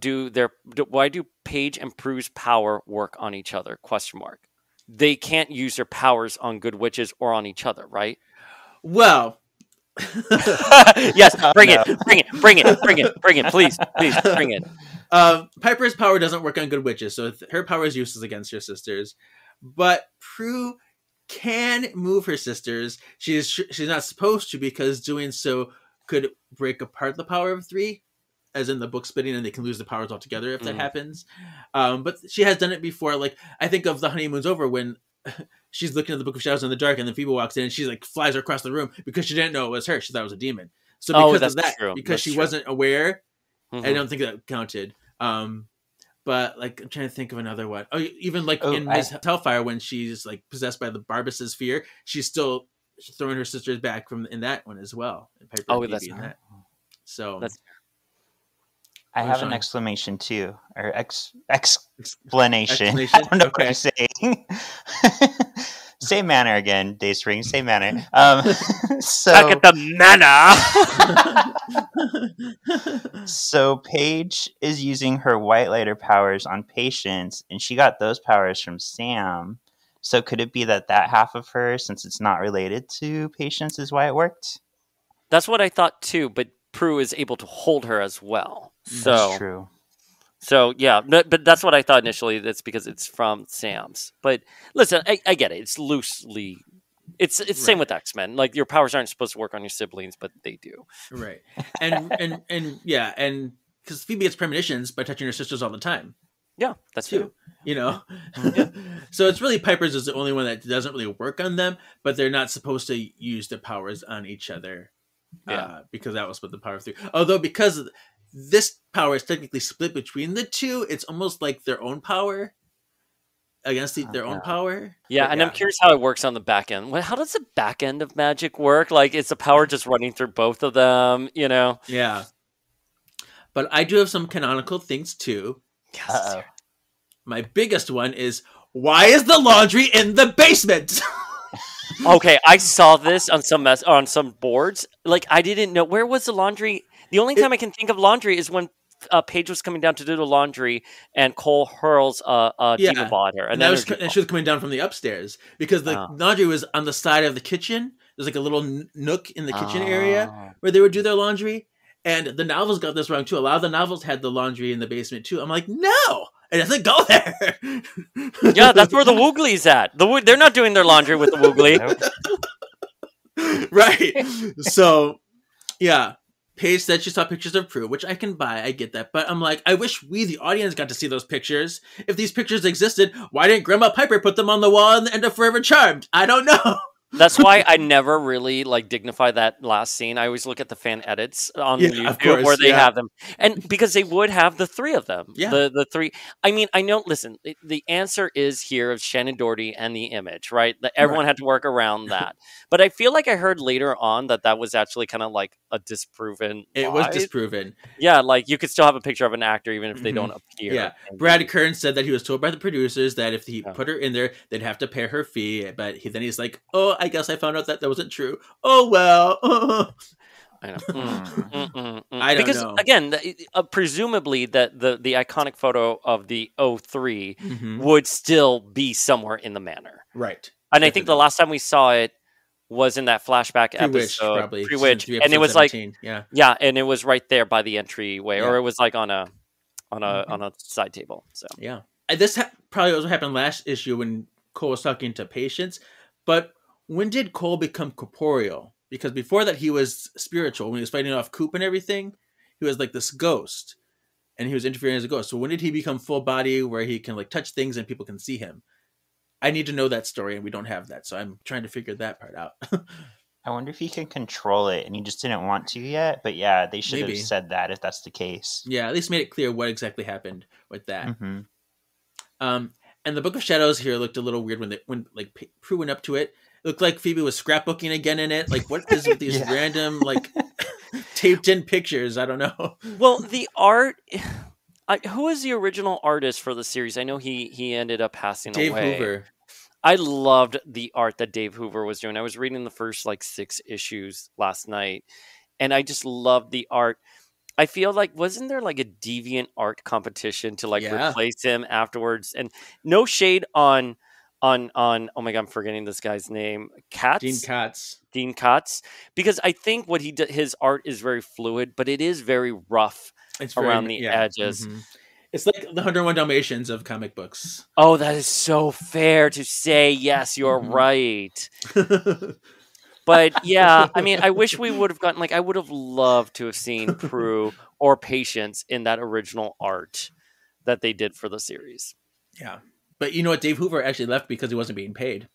Paige and Prue's power work on each other? ? They can't use their powers on good witches or on each other, right? Well, yes, bring it, please, bring it. Piper's power doesn't work on good witches, so her power is useless against her sisters. But Prue can move her sisters. She's not supposed to, because doing so could break apart the power of 3, as in the book splitting, and they can lose the powers altogether if that happens. But she has done it before. Like, I think of The Honeymoon's Over, when she's looking at the Book of Shadows in the dark, and then Phoebe walks in and she like flies her across the room because she didn't know it was her. She thought it was a demon. So because of that, because she wasn't aware, I don't think that counted. But like, I'm trying to think of another one. Oh, even like in Miss Hellfire, when she's like possessed by the Barbus's fear, she's still throwing her sisters back in that one as well. Piper that's in that. So I have an exclamation too, or explanation. I don't know what I'm saying. Same manner again, Dayspring. Same manner. So back at the manor. So Paige is using her white lighter powers on Patience, and she got those powers from Sam. So could it be that half of her, since it's not related to Patience, is why it worked? That's what I thought too, but Prue is able to hold her as well. So, that's true. So yeah, but that's what I thought initially. That's because it's from Sam's. But listen, I get it. It's loosely. It's right. Same with X-Men. Like, your powers aren't supposed to work on your siblings, but they do. Right. And yeah, and because Phoebe gets premonitions by touching her sisters all the time. Yeah, that's true. You know, so it's really Piper's is the only one that doesn't really work on them, but they're not supposed to use the powers on each other. Because that was what the power of 3. Although because this power is technically split between the two, it's almost like their own power against their own power. Yeah, and I'm curious how it works on the back end. How does the back end of magic work? Like, is the power just running through both of them? You know? Yeah. But I do have some canonical things too. Yes. My biggest one is, why is the laundry in the basement? Okay, I saw this on some boards. Like, I didn't know, where was the laundry? The only time I can think of laundry is when Paige was coming down to do the laundry, and Cole hurls a demon Yeah, ball at her, and an that was energy and ball. she was coming down from the upstairs because the Oh. laundry was on the side of the kitchen. There's like a little nook in the kitchen area Oh. where they would do their laundry. And the novels got this wrong too. A lot of the novels had the laundry in the basement too. I'm like, no, it doesn't go there. Yeah, that's where the Woogly's at. They're not doing their laundry with the Woogly. Nope. Right. So, yeah. Paige said she saw pictures of Prue, which I can buy. I get that. But I'm like, I wish we, the audience, got to see those pictures. If these pictures existed, why didn't Grandma Piper put them on the wall in the end of Forever Charmed? I don't know. That's why I never really dignify that last scene. I always look at the fan edits on Yeah, YouTube of course, where they yeah. have them, and because they would have the three of them. Yeah. The three. I mean, I know. Listen, the answer is here of Shannon Doherty and the image, right? Everyone Right. had to work around that, but I feel like I heard later on that was actually kind of like a disproven. It was lie. disproven. Yeah, like you could still have a picture of an actor even if they Mhm. don't appear. Yeah. in Brad the- Kern said that he was told by the producers that if he Yeah. put her in there, they'd have to pay her fee. But then he's like, oh, I guess I found out that wasn't true. Oh, well. I know. I don't because know. again, presumably that the iconic photo of the 03 Mhm. would still be somewhere in the manor. Right. And I think the Definitely. last time we saw it was in that flashback Pre-Witch, episode, probably. Pre-Witch, Season 3, and it episode was 17. Yeah. and it was right there by the entryway, or Yeah. it was like on a Mhm. on a side table. So Yeah. This probably also happened last issue when Cole was talking to Patience. But when did Cole become corporeal? Because before that, he was spiritual. When he was fighting off Coop and everything, he was like this ghost. And he was interfering as a ghost. So when did he become full body where he can touch things and people can see him? I need to know that story, and we don't have that. So I'm trying to figure that part out. I wonder if he can control it and he just didn't want to yet. But yeah, they should Maybe. have said that if that's the case. Yeah, at least made it clear what exactly happened with that. Mm-hmm. And the Book of Shadows here looked a little weird when Prue went up to it. It looked like Phoebe was scrapbooking again in it. Like, what is with these Yeah. random taped in pictures? I don't know. well, the art. Who is the original artist for the series? I know he ended up passing Dave away. Hoover. I loved the art that Dave Hoover was doing. I was reading the first 6 issues last night, and I just loved the art. I feel like wasn't there a deviant art competition to Yeah. replace him afterwards? And no shade on oh my god, I'm forgetting this guy's name. Dean Katz, because I think what he did, his art is very fluid, but it is very rough It's around the edges. mhm. It's like the 101 Dalmatians of comic books. Oh, that is so fair to say. Yes, you're Mhm. right. But yeah, I mean, I wish we would have gotten I would have loved to have seen Prue or Patience in that original art that they did for the series. Yeah. But you know what? Dave Hoover actually left because he wasn't being paid.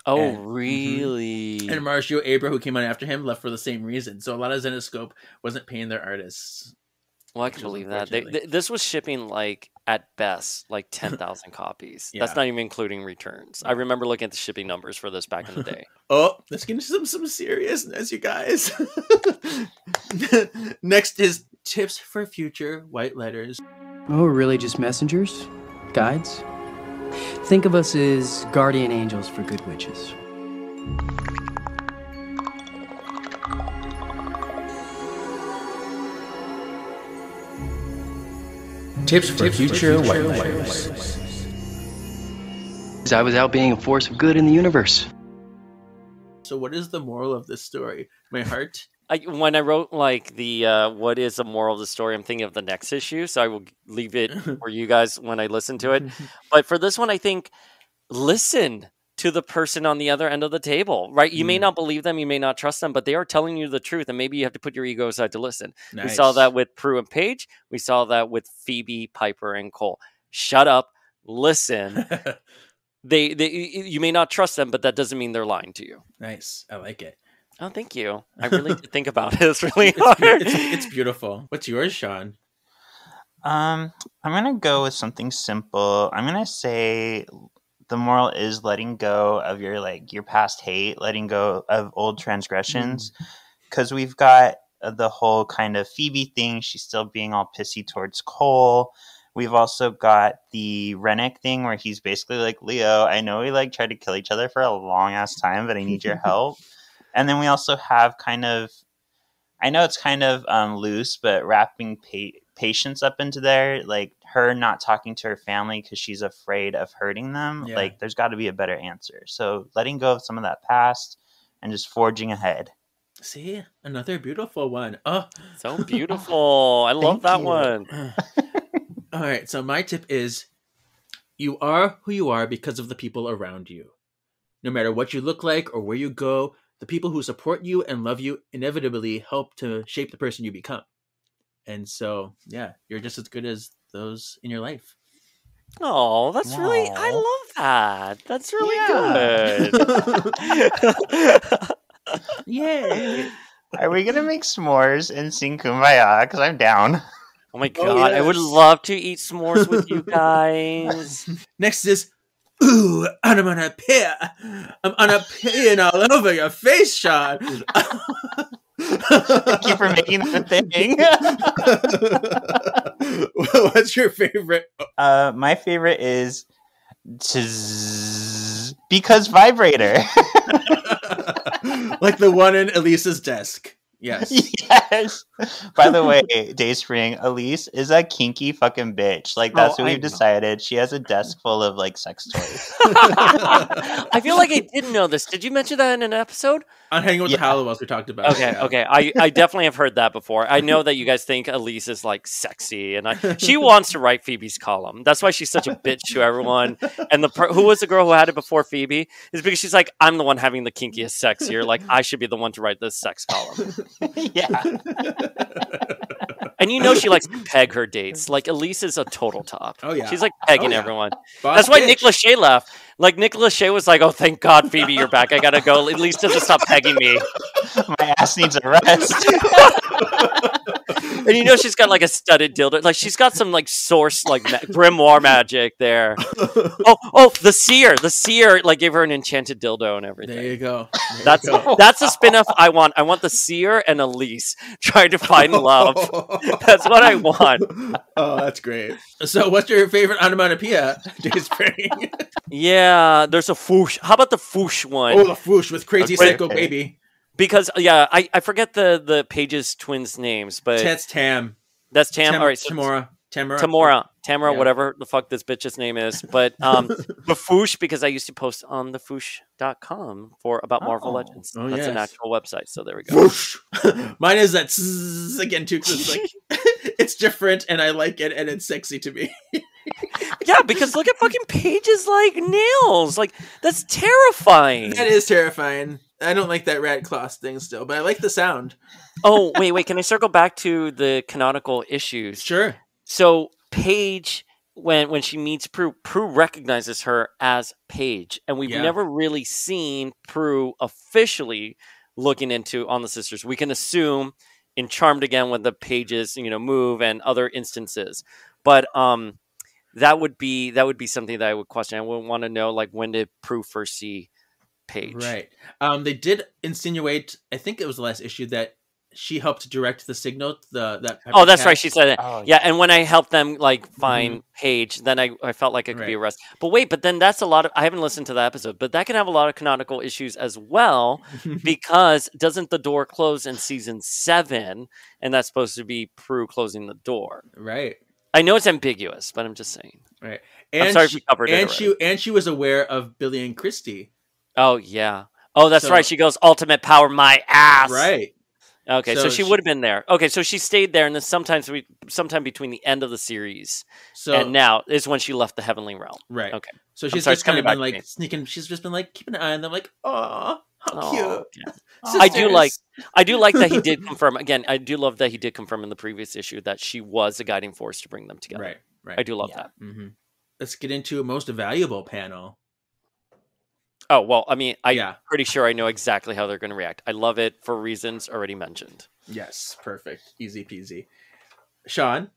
Oh, And- really? And Marcio Abra, who came on after him, left for the same reason. So a lot of Zenoscope wasn't paying their artists. Well, I can which is believe that. unfortunately. This was shipping at best 10,000 copies. That's Yeah. not even including returns. I remember looking at the shipping numbers for this back in the day. Oh, let's get into some seriousness, you guys. Next is tips for future white letters. Oh, we're really just messengers? Guides? Think of us as guardian angels for good witches. Tips for future white letters. I was out being a force of good in the universe. So what is the moral of this story? My heart? When I wrote the what is the moral of the story, I'm thinking of the next issue, so I will leave it for you guys when I listen to it. But for this one, I think listen to the person on the other end of the table, right? You may not believe them, you may not trust them, but they are telling you the truth, and maybe you have to put your ego aside to listen. Nice. We saw that with Prue and Paige. We saw that with Phoebe, Piper, and Cole. Shut up, listen. You may not trust them, but that doesn't mean they're lying to you. Nice. I like it. Oh, thank you. I really did think about it. It's really hard. It's beautiful. What's yours, Sean? I'm gonna go with something simple. I'm gonna say the moral is letting go of your past hate, letting go of old transgressions, because we've got the whole kind of Phoebe thing. She's still being all pissy towards Cole. We've also got the Rennick thing where he's basically like, Leo, I know we tried to kill each other for a long ass time, but I need your help. And then we also have kind of I know it's kind of loose, but wrapping patience up into there, like her not talking to her family because she's afraid of hurting them, Yeah. like there's got to be a better answer. So letting go of some of that past and just forging ahead. See, another beautiful one. Oh, So beautiful. I love Thank that you. one. all right. So my tip is, you are who you are because of the people around you. No matter what you look like or where you go, the people who support you and love you inevitably help to shape the person you become. And so, yeah, you're just as good as those in your life. Oh, that's really, I Aw. love that. That's really Yeah. good. Yay! Are we gonna make s'mores and sing Kumbaya? Because I'm down. Oh my Oh, god, I would yes. love to eat s'mores with you guys. Next is, ooh, I'm gonna peer. I'm gonna peeing all over your face, Sean. Thank you for making that a thing. What's your favorite? My favorite is because vibrator. Like the one in Elisa's desk. Yes. Yes. By the way, Dayspring, Elise is a kinky fucking bitch. Like that's Oh, what I we've know. decided. She has a desk full of like sex toys. I feel like I didn't know this. Did you mention that in an episode? On Hanging with the Yeah. Halliwells, we talked about. Okay, it, yeah. okay. I definitely have heard that before. I know that you guys think Elise is like sexy, and she wants to write Phoebe's column. That's why she's such a bitch to everyone. And who was the girl who had it before Phoebe? Is because she's like, I'm the one having the kinkiest sex here. Like I should be the one to write this sex column. Yeah. And you know she likes to peg her dates. Like Elise is a total top. Oh, yeah. She's like pegging Oh, yeah. everyone. Boss That's why bitch. Nick Lachey left. Like Nick Lachey was like, "Oh, thank God, Phoebe, you're back. I gotta go. At least doesn't stop pegging me." My ass needs a rest. And you know she's got like a studded dildo. Like she's got some like source like grimoire magic there. Oh, the seer like gave her an enchanted dildo and everything. There you go. There That's you go. that's a spin-off I want. I want the seer and Elise trying to find love. That's what I want. Oh, that's great. So, what's your favorite onomatopoeia, Dayspring? Yeah, there's a foosh. How about the foosh one? Oh, the foosh with Crazy Okay. Psycho Baby. Because yeah, I forget the Page's twins' names, but That's Tam. that's Tam. All right, so Tamara. Tamara, Yeah. whatever the fuck this bitch's name is. But the Foosh, because I used to post on thefoosh.com about Marvel Oh. Legends. Oh, That's an yes. actual website. So there we go. Whoosh. Mine is that zzz again too, because it's like it's different and I like it and it's sexy to me. Yeah, because look at fucking Page's like nails. Like that's terrifying. That is terrifying. I don't like that rat claws thing still, but I like the sound. Oh, wait. Can I circle back to the canonical issues? Sure. So Paige, when she meets Prue recognizes her as Paige, and we've Yeah. never really seen Prue officially looking into On the Sisters. We can assume in Charmed again when the pages move and other instances, but that would be something that I would question. I would want to know like when did Prue first see Paige? Right. They did insinuate, I think it was the last issue, that she helped direct the signal. That Oh, that's Pepper right. Cat. She said it. Oh, Yeah, and when I helped them like find Paige, then I felt like it could be Right. arrested. But wait, but then that's a lot of I haven't listened to that episode, but that can have a lot of canonical issues as well because doesn't the door close in season 7 and that's supposed to be Prue closing the door. Right. I know it's ambiguous, but I'm just saying. Right. I'm And sorry if we covered it she was aware of Billy and Christy. Oh, yeah. Oh, that's So- right. She goes ultimate power my ass. Right. Okay, so So she she- would have been there. Okay, so she stayed there and then sometime between the end of the series So and now is when she left the heavenly realm. right. Okay. So she's sorry, just it's coming kind of been back to like me. sneaking. She's just been like keeping an eye on them, like, oh, how Oh, cute. okay. Oh. I do like Sisters. that he did confirm again. I do love that he did confirm in the previous issue that she was a guiding force to bring them together. Right. Right. I do love Yeah. that. Mm-hmm. Let's get into a most valuable panel. Oh well, I mean, I'm Yeah. pretty sure I know exactly how they're going to react. I love it for reasons already mentioned. Yes. Perfect. Easy peasy. Sean.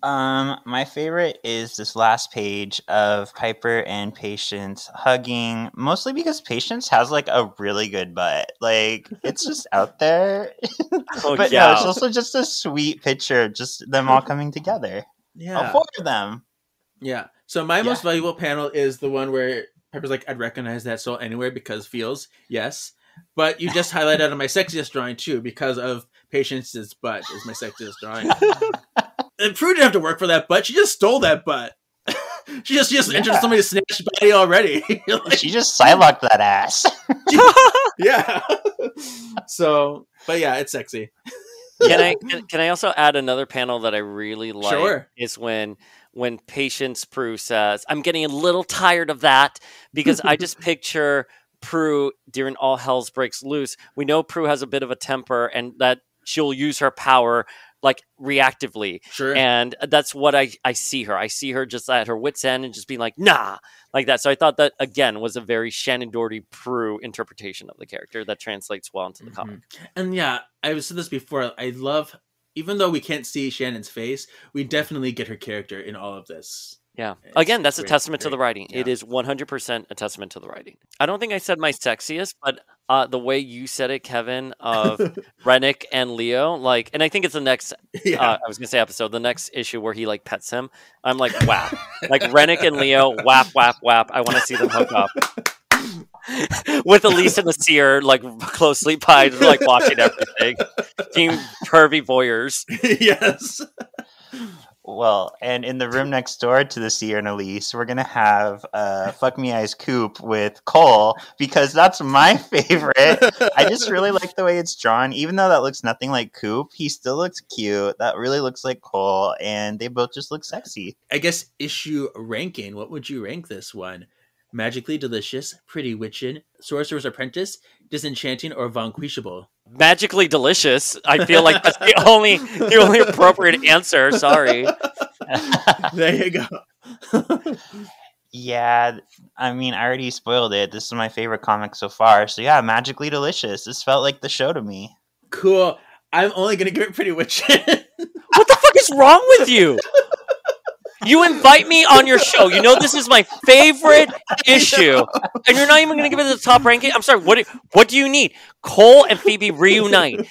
My favorite is this last page of Piper and Patience hugging, mostly because Patience has like a really good butt. Like it's just out there. Oh But yeah, no, it's also just a sweet picture of just them all coming together. Yeah. All 4 of them. Yeah. So my Yeah. most valuable panel is the one where Pepper's like, I'd recognize that soul anywhere because feels, yes. But you just highlighted on my sexiest drawing too because of Patience's butt is my sexiest drawing. And Prue didn't have to work for that butt. She just stole that butt. She just entered somebody's snatched body already. Like, she just Psylocke that ass. Yeah. So, but yeah, it's sexy. Can I also add another panel that I really like? Sure. Is when Patience Prue says, "I'm getting a little tired of that," because I just picture Prue during All Hell's Breaks Loose. We know Prue has a bit of a temper, and that she'll use her power like reactively. Sure. And that's what I see her. I see her just at her wit's end and just being like, nah, like that. So I thought that, again, was a very Shannon Doherty Prue interpretation of the character that translates well into the comic. And yeah, I've said this before. I love, even though we can't see Shannon's face, we definitely get her character in all of this. Yeah. It's Again, that's great, a testament to great. the writing. Yeah. It is 100% a testament to the writing. I don't think I said my sexiest, but the way you said it, Kevin, of Rennick and Leo, like, and I think it's the next, I was going to say episode, the next issue where he like pets him. I'm like, wow. Like Rennick and Leo, whap, whap, whap. I want to see them hook up. With Elise and the Seer, like closely by, like watching everything. Being pervy voyeurs. Yes. Well, and in the room next door to the Seer and Elise, we're going to have Fuck Me Eyes Coop with Cole, because that's my favorite. I just really like the way it's drawn. Even though that looks nothing like Coop, he still looks cute. That really looks like Cole, and they both just look sexy. I guess issue ranking, what would you rank this one? Magically Delicious, Pretty Witchin', Sorcerer's Apprentice, Disenchanting, or Vanquishable? Magically Delicious. I feel like that's the only appropriate answer. Sorry. There you go. Yeah, I mean, I already spoiled it. This is my favorite comic so far. So yeah, Magically Delicious. This felt like the show to me. Cool. I'm only going to give it Pretty Witchin'. What the fuck is wrong with you? You invite me on your show. You know this is my favorite issue, and you're not even going to give it the top ranking. I'm sorry. What do you need? Cole and Phoebe reunite.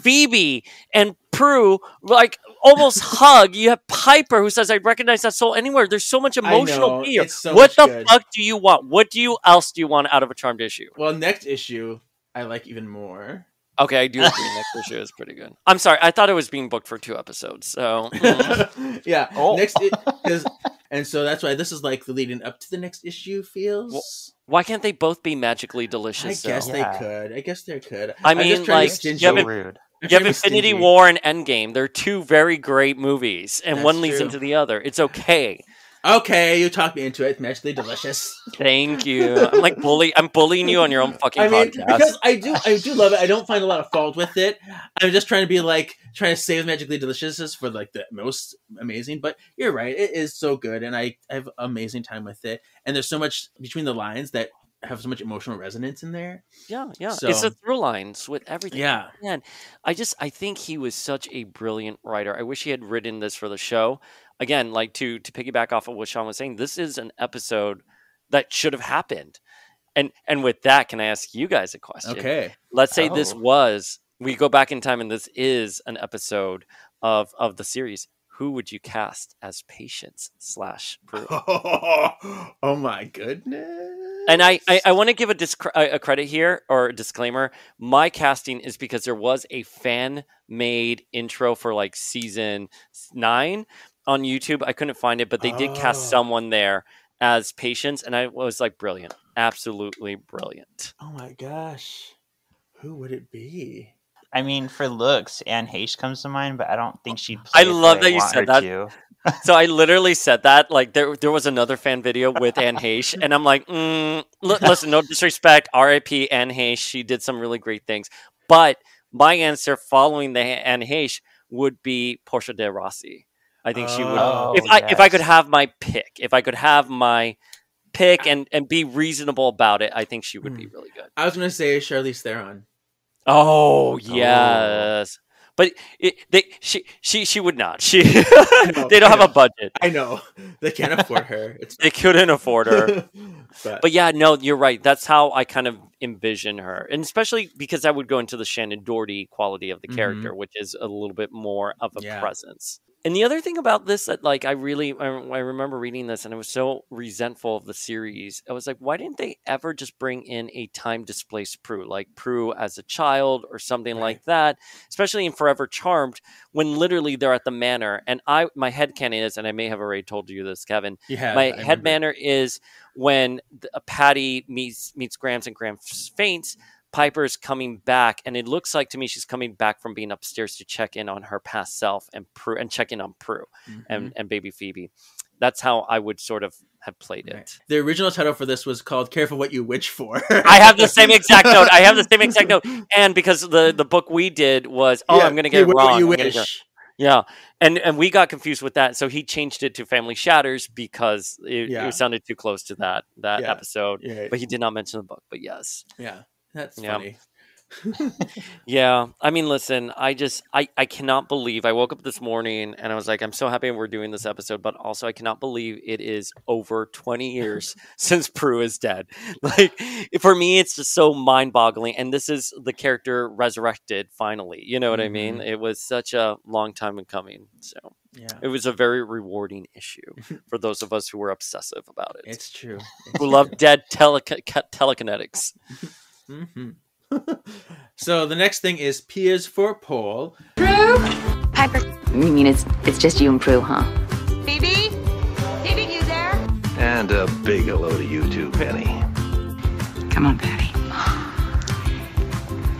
Phoebe and Prue like almost hug. You have Piper who says, "I recognize that soul anywhere." There's so much emotional here. So what the good. fuck do you want? What else do you want out of a Charmed issue? Well, next issue, I like even more. Okay, I do agree. Next issue is pretty good. I'm sorry. I thought it was being booked for 2 episodes. So yeah. Oh. And so that's why this is like the leading up to the next issue feels. Well, why can't they both be magically delicious? I guess though? they could. I guess they could. I I'm mean, just trying like, to be stingy. you have Rude. You have Infinity War and Endgame. They're 2 very great movies, and That's one leads true. into the other. It's okay. Okay, you talked me into it. It's Magically Delicious. Thank you. I'm bullying you on your own fucking podcast. Because I do love it. I don't find a lot of fault with it. I'm just trying to save Magically Delicious for like the most amazing. But you're right, it is so good, and I have amazing time with it. And there's so much between the lines that have so much emotional resonance in there. Yeah. So- It's the through lines with everything. Yeah. Man, I think he was such a brilliant writer. I wish he had written this for the show. Again, like to piggyback off of what Sean was saying, this is an episode that should have happened. And with that, can I ask you guys a question? Okay. Let's say we go back in time and this is an episode of the series. Who would you cast as Patience / Prue? Oh my goodness. And I want to give a credit here, or a disclaimer. My casting is because there was a fan-made intro for like season 9 on YouTube. I couldn't find it, but they did cast someone there as Patience, and I was like, brilliant. Absolutely brilliant. Oh my gosh. Who would it be? I mean, for looks, Anne Heche comes to mind, but I don't think she'd play I love the that way I you want said her that. to. So I literally said that. Like there was another fan video with Anne Heche, and I'm like, listen, no disrespect, R.I.P. Anne Heche. She did some really great things, but my answer following the Anne Heche would be Portia de Rossi. I think she would. If I could have my pick, and be reasonable about it, I think she would be really good. I was going to say Charlize Theron. Oh yes. But she would not. They don't have a budget. I know. They can't afford her. They couldn't afford her. but But yeah, no, you're right. That's how I kind of envision her. And especially because that would go into the Shannon Doherty quality of the character, which is a little bit more of a presence. And the other thing about this that like I remember reading this and I was so resentful of the series. I was like, why didn't they ever just bring in a time displaced Prue, like Prue as a child or something like that, especially in Forever Charmed, when literally they're at the manor. And my headcanon is, and I may have already told you this, Kevin. You have. My head manor is when Patty meets Grams and Grams faints. Piper's coming back, and it looks like to me she's coming back from being upstairs to check in on her past self and Prue, and check in on Prue and baby Phoebe. That's how I would sort of have played it. The original title for this was called "Careful What You Wish For." I have the same exact note. And because the book we did was, I'm going to get it wrong. You wish. Yeah, and we got confused with that, so he changed it to Family Shatters because it sounded too close to that episode. Yeah. But he did not mention the book. But yes, that's funny. Yeah, I mean, listen, I cannot believe I woke up this morning and I was like, I'm so happy we're doing this episode, but also I cannot believe it is over 20 years since Prue is dead. Like, for me, it's just so mind-boggling, and this is the character resurrected finally. You know what I mean? It was such a long time in coming, so it was a very rewarding issue for those of us who were obsessive about it. It's true. Who love dead telekinetics. So the next thing is P is for Paul. Prue? Piper. You mean it's just you and Prue, huh? Phoebe? Phoebe, you there? And a big hello to you too, Penny. Come on, Patty.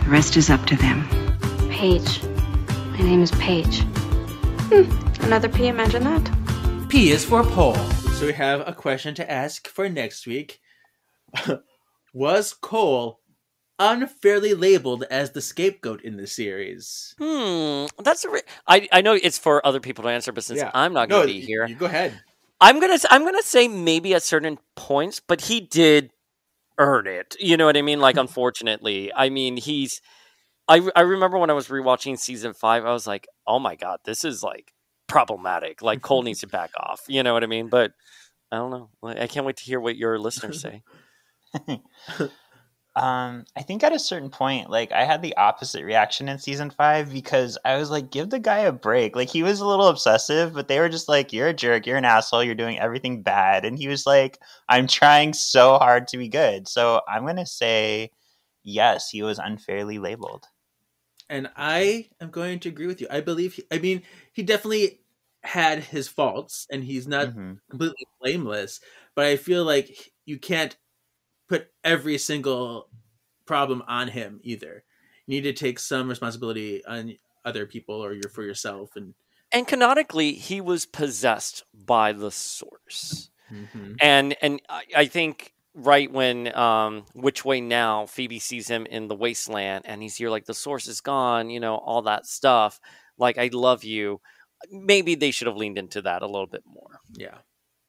The rest is up to them. Paige. My name is Paige. Another P, imagine that. P is for Paul. So we have a question to ask for next week. Was Cole unfairly labeled as the scapegoat in the series? That's I know it's for other people to answer, but since I'm not going to be here, you go ahead. I'm gonna say maybe at certain points, but he did earn it. You know what I mean? Like, unfortunately, I mean, I remember when I was rewatching season 5, I was like, oh my god, this is like problematic. Like, Cole needs to back off. You know what I mean? But I don't know. I can't wait to hear what your listeners say. I think at a certain point, like, I had the opposite reaction in season 5 because I was like, give the guy a break. Like, he was a little obsessive, but they were just like, you're a jerk, you're an asshole, you're doing everything bad. And he was like, I'm trying so hard to be good. So I'm going to say, yes, he was unfairly labeled. And I am going to agree with you. I believe, he definitely had his faults and he's not completely blameless, but I feel like you can't put every single problem on him either. You need to take some responsibility on other people or for yourself. And canonically, he was possessed by the Source. And I think right when Which Way Now, Phoebe sees him in the wasteland and he's here like, the Source is gone, all that stuff. Like, I love you. Maybe they should have leaned into that a little bit more. Yeah.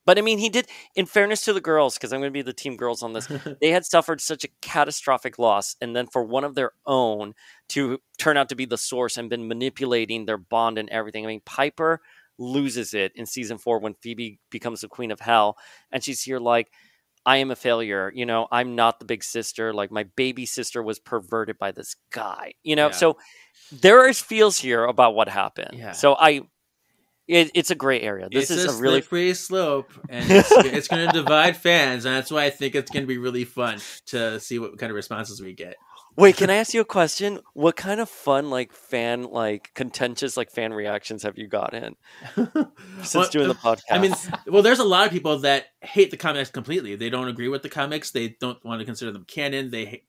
But I mean, he did, in fairness to the girls, because I'm going to be the team girls on this, they had suffered such a catastrophic loss. And then for one of their own to turn out to be the Source and been manipulating their bond and everything. I mean, Piper loses it in season 4 when Phoebe becomes the Queen of Hell. And she's here like, I am a failure. I'm not the big sister. Like, my baby sister was perverted by this guy. So there is feels here about what happened. Yeah. So it's a gray area. This is a really slippery slope, and it's going to divide fans, and that's why I think it's going to be really fun to see what kind of responses we get. Wait, can I ask you a question? What kind of fun, contentious, fan reactions have you gotten since doing the podcast? I mean, there's a lot of people that hate the comics completely. They don't agree with the comics. They don't want to consider them canon. They hate,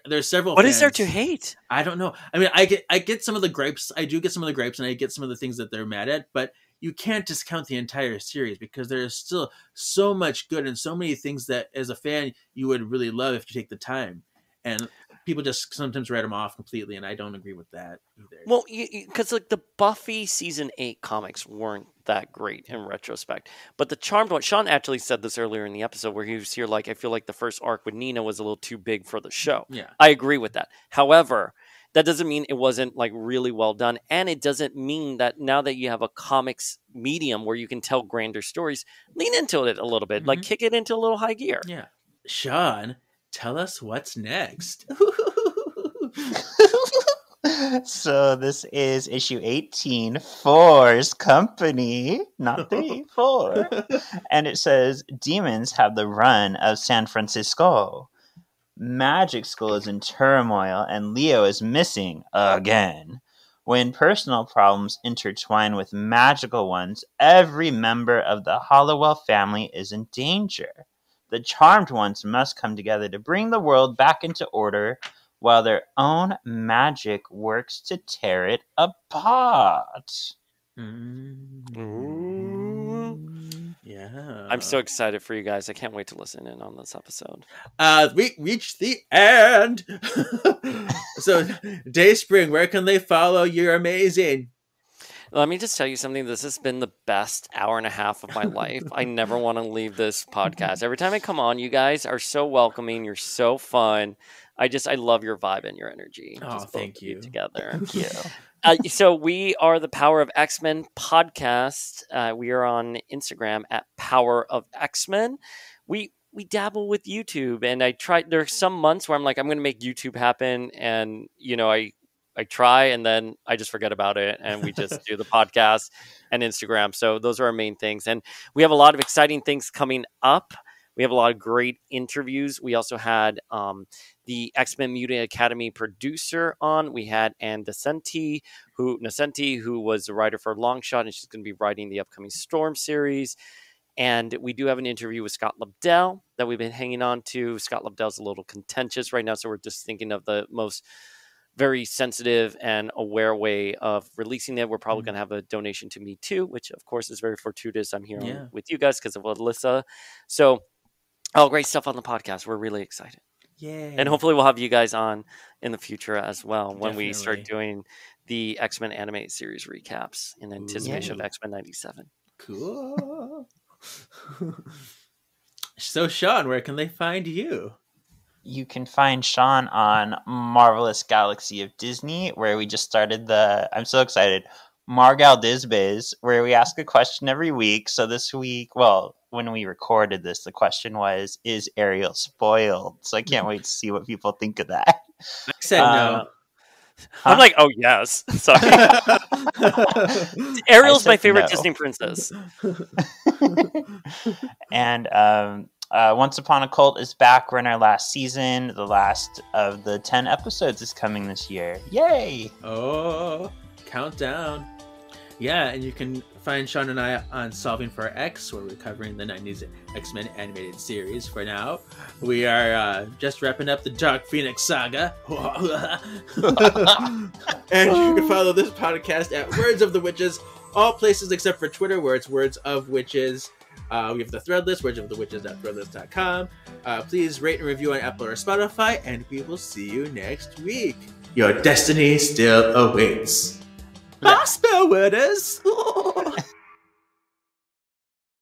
there's several. What fans. is there to hate? I don't know. I mean, I get some of the gripes. I do get some of the gripes, and I get some of the things that they're mad at, but you can't discount the entire series because there is still so much good and so many things that as a fan you would really love if you take the time. And people just sometimes write them off completely, and I don't agree with that either. Well, because the Buffy season 8 comics weren't that great in retrospect, but the Charmed one, Sean actually said this earlier in the episode where he was here like, I feel like the first arc with Nina was a little too big for the show. Yeah, I agree with that. However, that doesn't mean it wasn't really well done, and it doesn't mean that now that you have a comics medium where you can tell grander stories, lean into it a little bit, kick it into a little high gear. Yeah, Sean, tell us what's next. So this is issue 18, Four's Company, not 3, 4. And it says, demons have the run of San Francisco. Magic School is in turmoil and Leo is missing again. When personal problems intertwine with magical ones, every member of the Hollowell family is in danger. The charmed ones must come together to bring the world back into order, while their own magic works to tear it apart. Yeah. I'm so excited for you guys. I can't wait to listen in on this episode. We reached the end. So, Dayspring, where can they follow? You're amazing. Let me just tell you something. This has been the best hour and a half of my life. I never want to leave this podcast. Every time I come on, you guys are so welcoming. You're so fun. I love your vibe and your energy. Oh, just thank both you. Of you together. Thank you. So we are the Power of X-Men podcast. We are on Instagram at Power of X-Men. We dabble with YouTube, and I try. There are some months where I'm like, I'm going to make YouTube happen, and I try, and then I just forget about it, and we just do the podcast and Instagram. So those are our main things, and we have a lot of exciting things coming up. We have a lot of great interviews. We also had the X-Men Mutant Academy producer on. We had Ann Nocenti, who was the writer for Longshot, and she's going to be writing the upcoming Storm series. And we do have an interview with Scott Lobdell that we've been hanging on to. Scott Lobdell's a little contentious right now, so we're just thinking of the most very sensitive and aware way of releasing it. We're probably going to have a donation to Me Too, which of course is very fortuitous. I'm here with you guys because of Alyssa. So all great stuff on the podcast. We're really excited. Yeah. And hopefully we'll have you guys on in the future as well when we start doing the X-Men animated series recaps in anticipation of X-Men 97. Cool. So Sean, where can they find you? You can find Sean on Marvelous Galaxy of Disney, where we just started I'm so excited, Margal Dizbiz, where we ask a question every week. So this week, well, when we recorded this, the question was, is Ariel spoiled? So I can't wait to see what people think of that. I said no. I'm like, oh yes. Sorry. Ariel's my favorite Disney princess. And Once Upon a Cult is back. We're in our last season. The last of the 10 episodes is coming this year. Yay! Oh, countdown. Yeah, and you can find Sean and I on Solving for X, where we're covering the 90s X-Men animated series for now. We are just wrapping up the Dark Phoenix saga. And you can follow this podcast at Words of the Witches, all places except for Twitter, where it's Words of Witches. We have the thread list, wordsofthewitches.threadlist.com. Please rate and review on Apple or Spotify, and we will see you next week. Your destiny still awaits. Bye, spell worders!